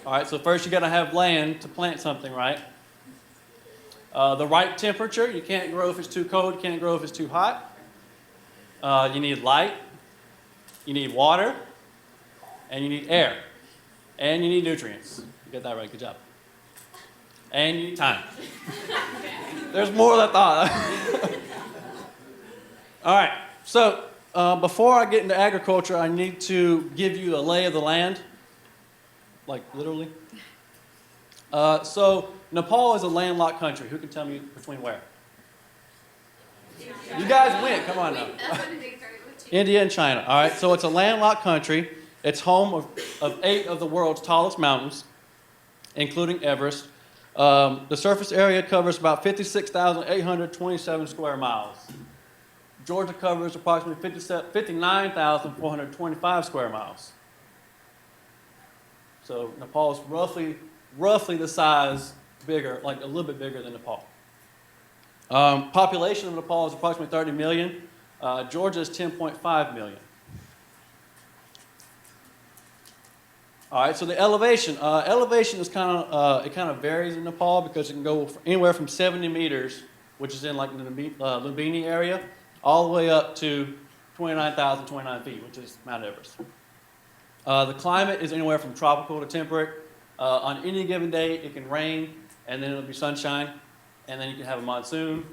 All right, so first you got to have land to plant something, right? The right temperature. You can't grow if it's too cold. You can't grow if it's too hot. You need light. You need water. And you need air. And you need nutrients. You got that right. Good job. And you need time. There's more than I thought. All right, so before I get into agriculture, I need to give you a lay of the land, like literally. So Nepal is a landlocked country. Who can tell me between where? You guys went, come on now. India and China, all right, so it's a landlocked country. It's home of 8 of the world's tallest mountains, including Everest. The surface area covers about 56,827 square miles. Georgia covers approximately 59,425 square miles. So Nepal is roughly the size bigger, like a little bit bigger than Nepal. Population of Nepal is approximately 30 million. Georgia is 10.5 million. All right, so the elevation. Elevation is kind of varies in Nepal because it can go anywhere from 70 meters, which is in like the Lumbini area, all the way up to 29,029 feet, which is Mount Everest. The climate is anywhere from tropical to temperate. On any given day, it can rain, and then it'll be sunshine, and then you can have a monsoon,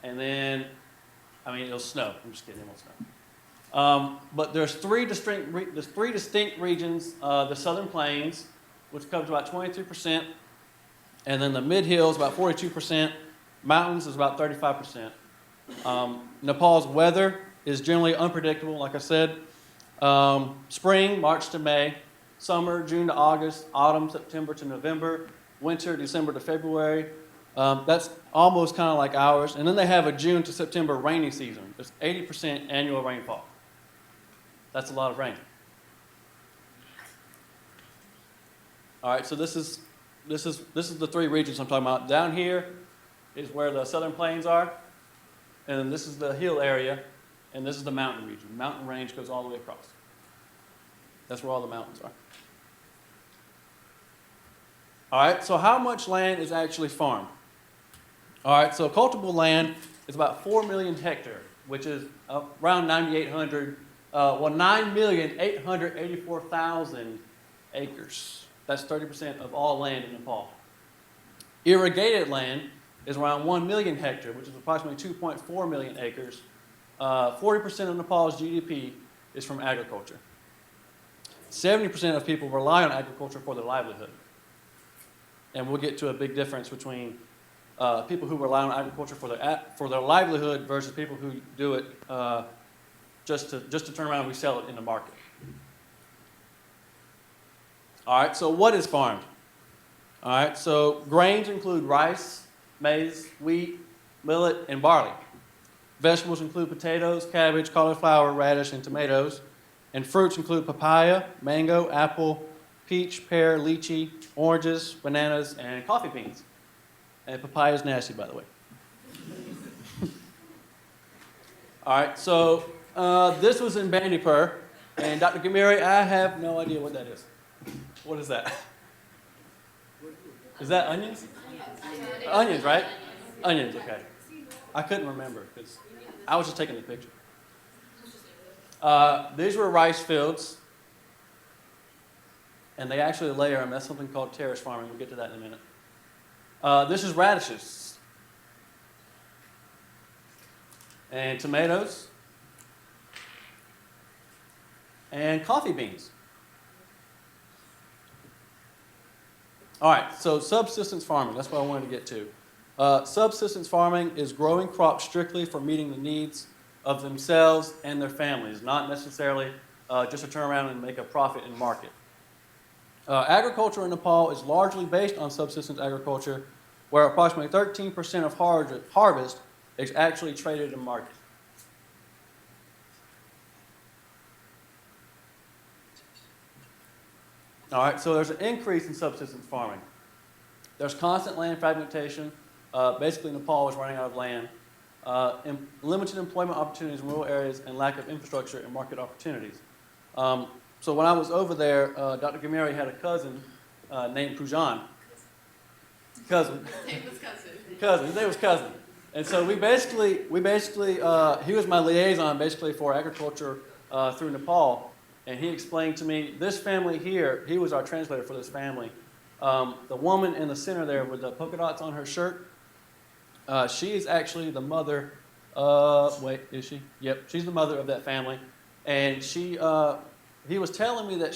and then, it'll snow. I'm just kidding, it won't snow. But there's three distinct regions. The Southern Plains, which covers about 22%, and then the mid-hills, about 42%. Mountains is about 35%. Nepal's weather is generally unpredictable, like I said. Spring, March to May. Summer, June to August. Autumn, September to November. Winter, December to February. That's almost kind of like ours. And then they have a June to September rainy season. There's 80% annual rainfall. That's a lot of rain. All right, so this is the 3 regions I'm talking about. Down here is where the Southern Plains are, and this is the hill area, and this is the mountain region. The mountain range goes all the way across. That's where all the mountains are. All right, so how much land is actually farmed? All right, so cultivable land is about 4 million hectares, which is around 9,884,000 acres. That's 30% of all land in Nepal. Irrigated land is around 1 million hectares, which is approximately 2.4 million acres. 40% of Nepal's GDP is from agriculture. 70% of people rely on agriculture for their livelihood. And we'll get to a big difference between people who rely on agriculture for their livelihood versus people who do it just to turn around and resell it in the market. All right, so what is farmed? All right, so grains include rice, maize, wheat, millet, and barley. Vegetables include potatoes, cabbage, cauliflower, radish, and tomatoes. And fruits include papaya, mango, apple, peach, pear, lychee, oranges, bananas, and coffee beans. And papaya is nasty, by the way. All right, so this was in Bandipur. And Dr. Gamiri, I have no idea what that is. What is that? Is that onions? Onions, right? Onions, okay. I couldn't remember because I was just taking the picture. These were rice fields. and they actually layer them. That's something called terrace farming. We'll get to that in a minute. This is radishes and tomatoes and coffee beans. All right, so subsistence farming, that's what I wanted to get to. Subsistence farming is growing crops strictly for meeting the needs of themselves and their families, not necessarily just to turn around and make a profit in market. Agriculture in Nepal is largely based on subsistence agriculture, where approximately 13% of harvest is actually traded in market. All right, so there's an increase in subsistence farming. There's constant land fragmentation. Basically, Nepal is running out of land. Limited employment opportunities in rural areas and lack of infrastructure and market opportunities. So when I was over there, Dr. Gameri had a cousin named Pujan. Cousin. His name was cousin. Cousin. His name was cousin. And so we basically, he was my liaison basically for agriculture through Nepal. And he explained to me, this family here, he was our translator for this family. The woman in the center there with the polka dots on her shirt, she is actually the mother, wait, is she? Yep, she's the mother of that family. And she, he was telling me that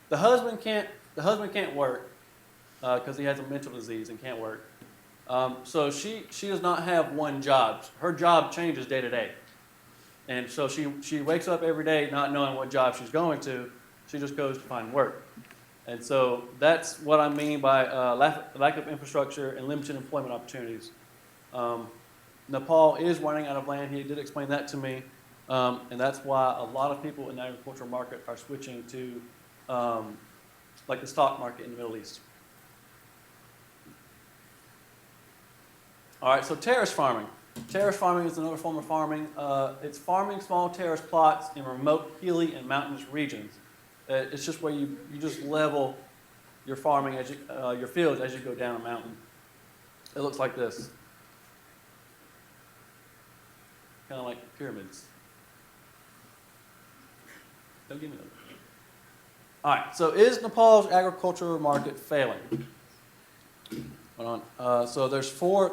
the husband can't work because he has a mental disease and can't work. So she does not have one job. Her job changes day to day. And so she wakes up every day not knowing what job she's going to. She just goes to find work. And so that's what I mean by lack of infrastructure and limited employment opportunities. Nepal is running out of land. He did explain that to me. And that's why a lot of people in the agricultural market are switching to like the stock market in the Middle East. All right, so terrace farming. Terrace farming is another form of farming. It's farming small terrace plots in remote, hilly, and mountainous regions. It's just where you just level your farming, as your fields as you go down a mountain. It looks like this. Kind of like pyramids. Don't give me those. All right, so is Nepal's agricultural market failing? Hold on. So there's four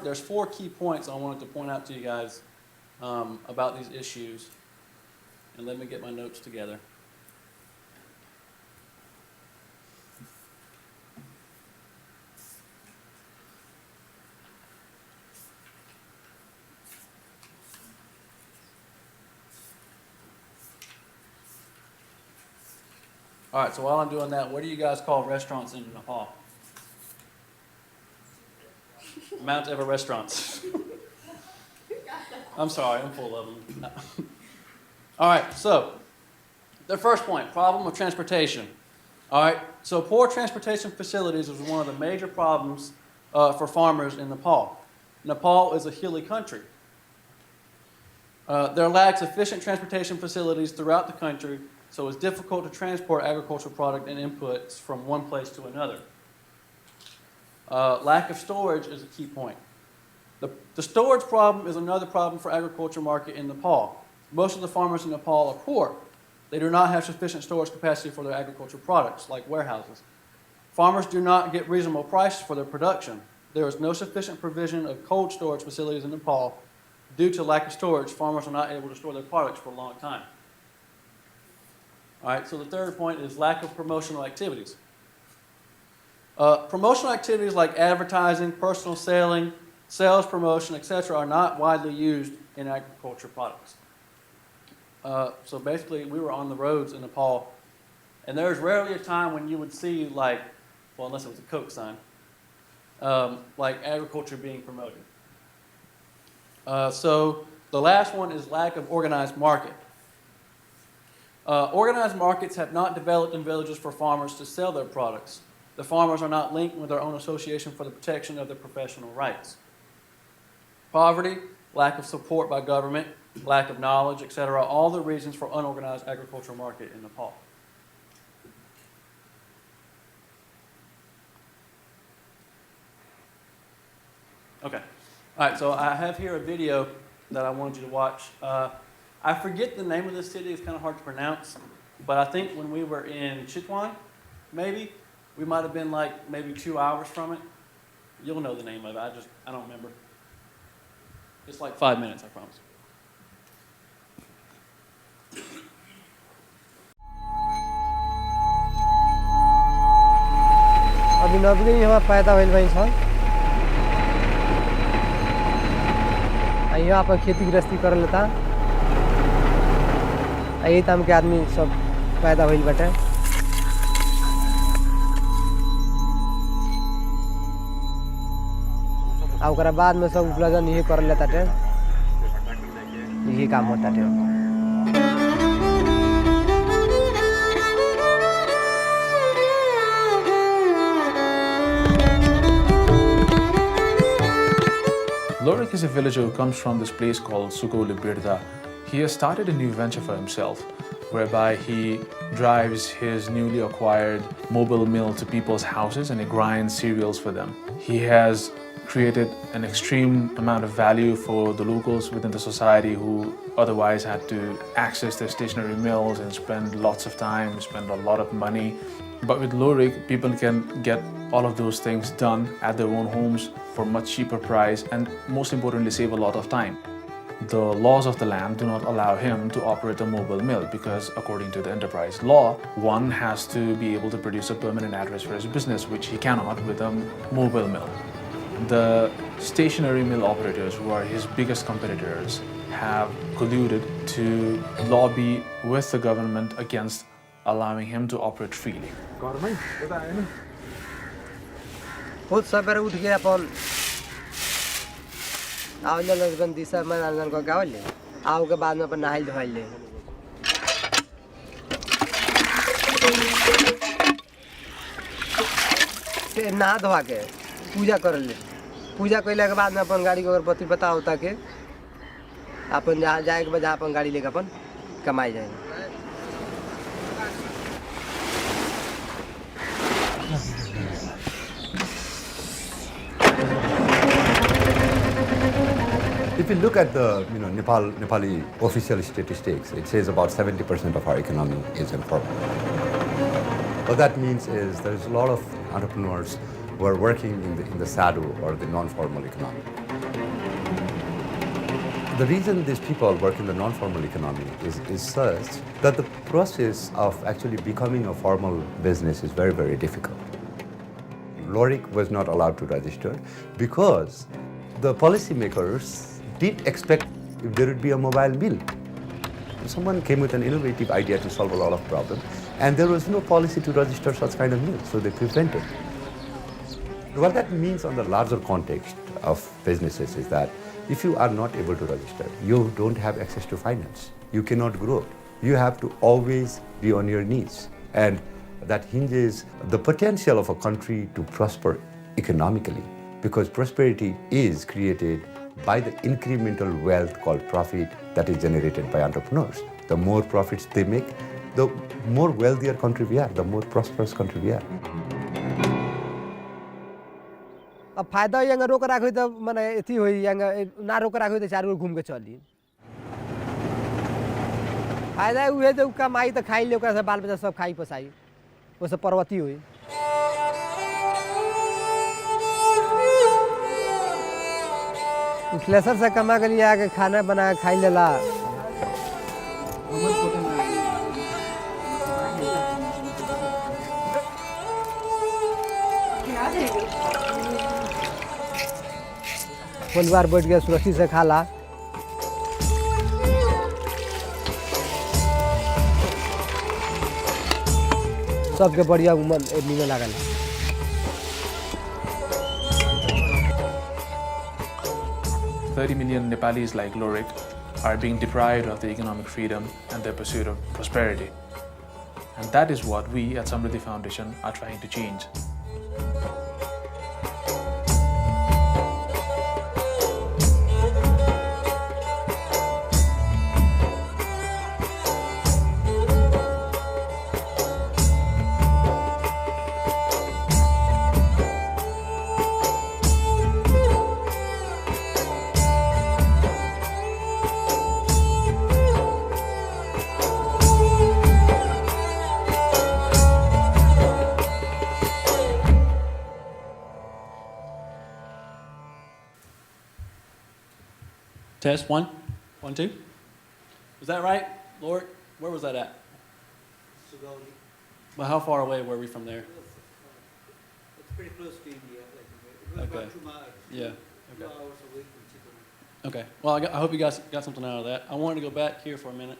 key points I wanted to point out to you guys about these issues. And let me get my notes together. All right, so while I'm doing that, what do you guys call restaurants in Nepal? Mount Everest restaurants. I'm sorry, I'm full of them. All right, so the first point, problem of transportation. All right, so poor transportation facilities is one of the major problems for farmers in Nepal. Nepal is a hilly country. There lacks efficient transportation facilities throughout the country, so it's difficult to transport agricultural product and inputs from one place to another. Lack of storage is a key point. The storage problem is another problem for agriculture market in Nepal. Most of the farmers in Nepal are poor. They do not have sufficient storage capacity for their agricultural products, like warehouses. Farmers do not get reasonable prices for their production. There is no sufficient provision of cold storage facilities in Nepal. Due to lack of storage, farmers are not able to store their products for a long time. All right, so the third point is lack of promotional activities. Promotional activities like advertising, personal selling, sales promotion, etc. are not widely used in agriculture products. So basically, we were on the roads in Nepal, and there's rarely a time when you would see, like, well, unless it was a Coke sign, like agriculture being promoted. So the last one is lack of organized market. Organized markets have not developed in villages for farmers to sell their products. The farmers are not linked with their own association for the protection of their professional rights. Poverty, lack of support by government, lack of knowledge, etc., all the reasons for unorganized agricultural market in Nepal. Okay. All right, so I have here a video that I wanted you to watch. I forget the name of this city. It's kind of hard to pronounce. But I think when we were in Chitwan, maybe. We might have been like maybe 2 hours from it. You'll know the name of it. I don't remember. It's like 5 minutes, I promise. अभी नबीन यहाँ पैदा whole बनी छ यहाँ अपन खेती गृहस्थी कर लेता यही तम के आदमी सब पैदा होल बटे आ ओकरा बाद में सब उपलजन यही कर लेता टे यही काम होता टे Lorik is a villager who comes from this place called Sugoli Birda. He has started a new venture for himself, whereby he drives his newly acquired mobile mill to people's houses and he grinds cereals for them. He has created an extreme amount of value for the locals within the society who otherwise had to access their stationary mills and spend lots of time, spend a lot of money. But with Lorik, people can get all of those things done at their own homes for much cheaper price and most importantly save a lot of time. The laws of the land do not allow him to operate a mobile mill because according to the enterprise law, one has to be able to produce a permanent address for his business, which he cannot with a mobile mill. The stationary mill operators, who are his biggest competitors, have colluded to lobby with the government against allowing him to operate freely. खुद सवेरे उठ के अपन आवले लगन दिशा में आंगन को गावले आओ के बाद में अपन नहाई धोई ले फिर नहा धोवा के पूजा कर ले पूजा कइला के बाद में अपन गाड़ी को अगरबत्ती बता होता के अपन जहाँ जाए के बाद अपन गाड़ी लेके अपन कमाई जाएंगे If you look at the Nepali official statistics, it says about 70% of our economy is informal. What that means is there's a lot of entrepreneurs who are working in the SADU or the non-formal economy. The reason these people work in the non-formal economy is such that the process of actually becoming a formal business is very, very difficult. Lorik was not allowed to register because the policymakers did expect if there would be a mobile mill. Someone came with an innovative idea to solve a lot of problems, and there was no policy to register such kind of mill, so they prevented. What that means on the larger context of businesses is that if you are not able to register, you don't have access to finance. You cannot grow. You have to always be on your knees. And that hinges the potential of a country to prosper economically, because prosperity is created by the incremental wealth called profit that is generated by entrepreneurs. The more profits they make, the more wealthier country we are, the more prosperous country we are. अब फायदा young रोक राखो त माने एथी होई young ना रोक राखो त चार गो घूम के चली फायदा उहे त कमाई त खाई ले ओकरा से बाल बच्चा सब खाई पसाई ओसे पर्वती होई फ्लेसर से कमा के लिए आके खाना बना के खाई लेला परिवार बैठ के सुरक्षित से खाला सबके बढ़िया मन नीचे लागल 30 million Nepalis like Lorik are being deprived of the economic freedom and their pursuit of prosperity. And that is what we at Samriddhi Foundation are trying to change. Test, 1, 1, 2. Was that right, Lord? Where was that at? Well, how far away were we from there? It's pretty close to India. It was Okay. about 2 miles. Yeah. 2 hours away from Chittoor. Okay. Well, I hope you guys got something out of that. I wanted to go back here for a minute.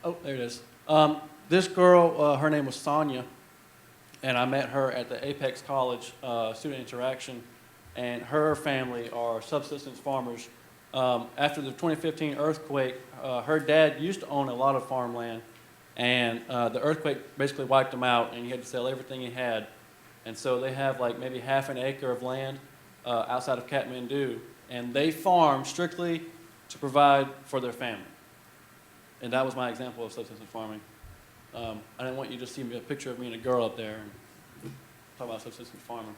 Oh, there it is. This girl, her name was Sonia, and I met her at the Apex College student interaction, and her family are subsistence farmers. After the 2015 earthquake, her dad used to own a lot of farmland, and the earthquake basically wiped him out, and he had to sell everything he had. And so they have like maybe half an acre of land outside of Kathmandu, and they farm strictly to provide for their family. And that was my example of subsistence farming. I didn't want you to see a picture of me and a girl up there and talk about subsistence farming.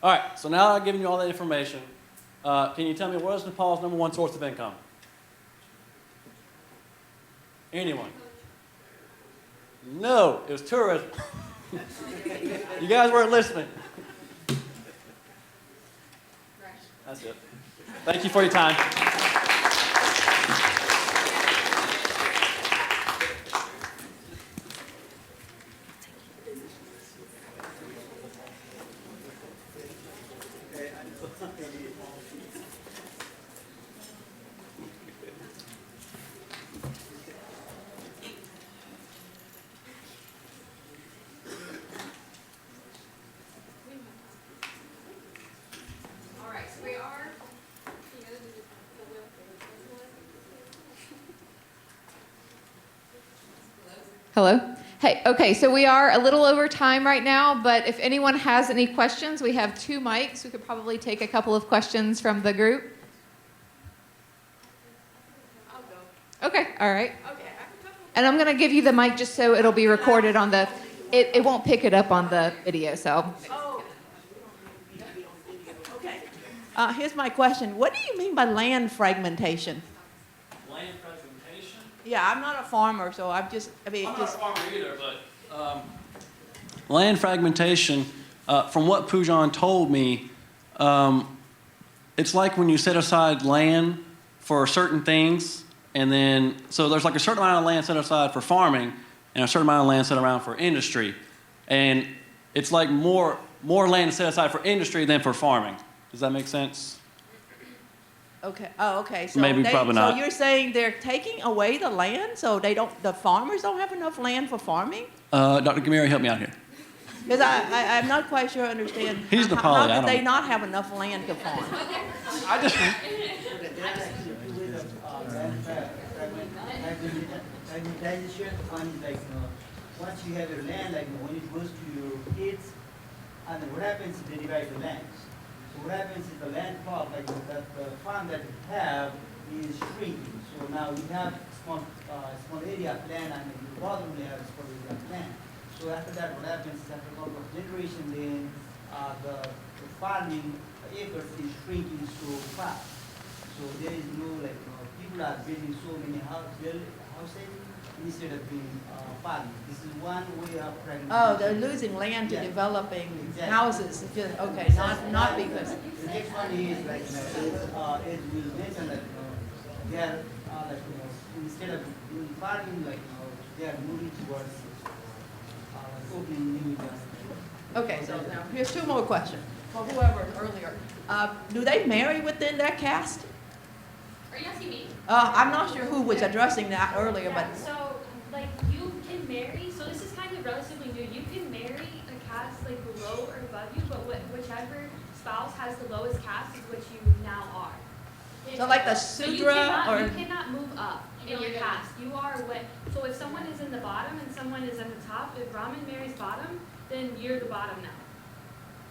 All right, so now I've given you all that information. Can you tell me what is Nepal's #1 source of income? Anyone? No, it was tourism. You guys weren't listening. That's it. Thank you for your time. Hello? Hey, okay, so we are a little over time right now, but if anyone has any questions, we have 2 mics. We could probably take a couple of questions from the group. I'll go. Okay, all right. Okay. And I'm going to give you the mic just so it'll be recorded on the, it won't pick it up on the video, so. Oh. Okay. Here's my question. What do you mean by land fragmentation? Land fragmentation? Yeah, I'm not a farmer, so I'm just, I'm not a farmer either, but land fragmentation, from what Poojan told me, it's like when you set aside land for certain things, and then, so there's like a certain amount of land set aside for farming, and a certain amount of land set around for industry. And it's like more land set aside for industry than for farming. Does that make sense? okay. Oh, okay. So Maybe, probably not. So you're saying they're taking away the land, so the farmers don't have enough land for farming? Dr. Gamiri, help me out here. Because I'm not quite sure I understand. He's Nepali, How I could don't they know. not have enough land to farm? I just... Fragmentation, one is like, once you have your land, like when it goes to your kids, and what happens is they divide the land. So what happens is the land plot, like the farm that we have is shrinking. So now we have small area of land, and the brother only have a small area of land. So after that, what happens is after a couple of generations, then the farming acres is shrinking so fast. So there is no like people are building so many houses instead of being farming. This is one way of fragmentation. Oh, they're losing land to Yeah. developing Exactly. houses. Okay, not because. The next one is like as we mentioned that they are like instead of doing farming, like they are moving towards opening new industries. Okay, so now here's 2 more questions for whoever earlier. Do they marry within their caste? Are you asking me? I'm not sure who was addressing that earlier, Yeah, but so like you can marry, so this is kind of relatively new. You can marry a caste like below or above you, but whichever spouse has the lowest caste is what you now are. So like the So you Sudra cannot, or- you cannot move up in your caste. You are what, so if someone is in the bottom and someone is at the top, if Brahmin marries bottom, then you're the bottom now.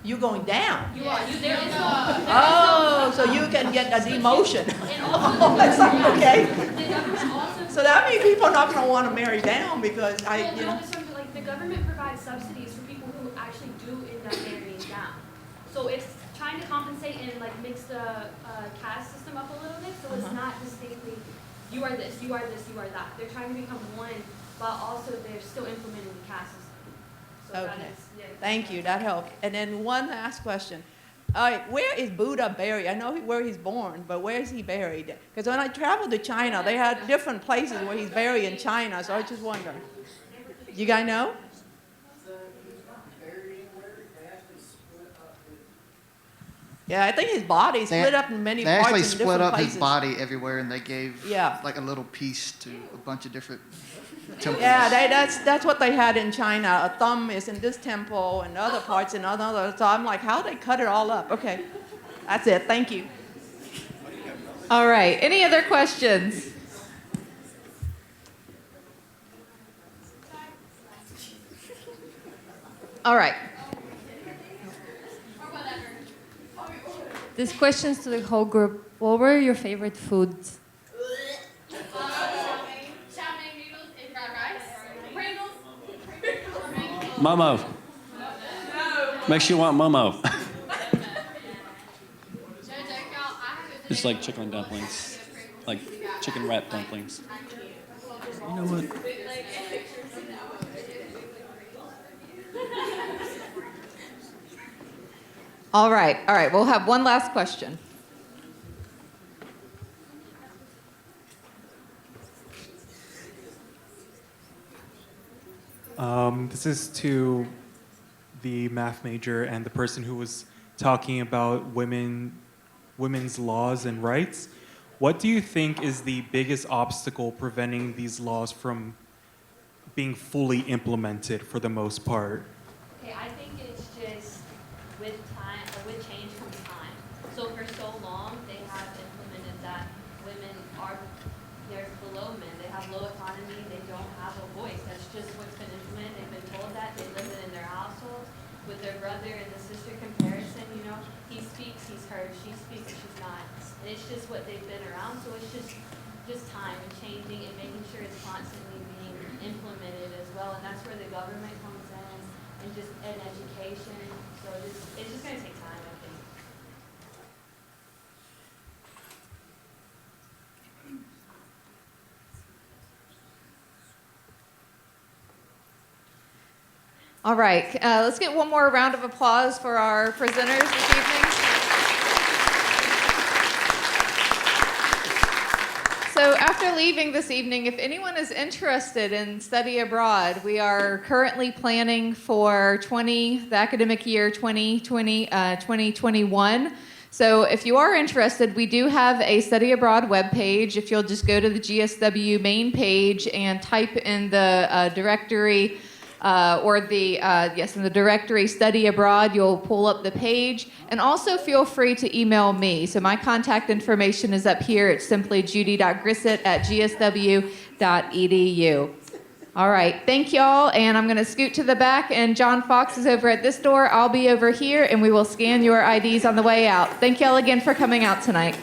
you're going down. You are, there is no. Oh, so you can get a demotion. Oh, I see. Okay. So that means people are not going to want to marry down because Like the government provides subsidies for people who actually do end up marrying down. So it's trying to compensate and like mix the caste system up a little bit, so it's not distinctly, you are this, you are this, you are that. They're trying to become one, while also they're still implementing the caste system. So Okay. Thank you. That helped. And then one last question. Where is Buddha buried? I know where he's born, but where is he buried? Because when I traveled to China, they had different places where he's buried in China, so I just wonder. You guys know? Yeah, I think his body split up in many They parts actually in split different up places. his body everywhere, and they gave Yeah. like a little piece to a bunch of different temples. Yeah, that's what they had in China. A thumb is in this temple, and other parts in another. So I'm like, how they cut it all up? Okay, that's it. Thank you. All right. Any other questions? All right. This question's to the whole group. What were your favorite foods? Momo. Makes you want Momo. It's like chicken dumplings, like chicken wrap dumplings. You know what? All right. All right. We'll have one last question. This is to the math major and the person who was talking about women's laws and rights. What do you think is the biggest obstacle preventing these laws from being fully implemented for the most part? Okay, I think it's just with time, or with change comes time. So for so long, they have implemented that women they're below men. They have low autonomy. They don't have a voice. That's just what's been implemented. They've been told that. They live it in their households. With their brother and the sister comparison, he speaks, he's heard. She speaks, she's not. And it's just what they've been around. So it's just time and changing and making sure it's constantly being implemented as well. And that's where the government comes in and just and education. So it's just going to take time, I think. All right, let's get one more round of applause for our presenters this evening. So after leaving this evening, if anyone is interested in study abroad, we are currently planning for the academic year 2020-2021. So if you are interested, we do have a study abroad webpage. If you'll just go to the GSW main page and type in the directory, in the directory study abroad, you'll pull up the page. And also feel free to email me. So my contact information is up here. It's simply judy.grissett@gsw.edu. All right, thank y'all. And I'm gonna scoot to the back, and John Fox is over at this door. I'll be over here, and we will scan your IDs on the way out. Thank y'all again for coming out tonight.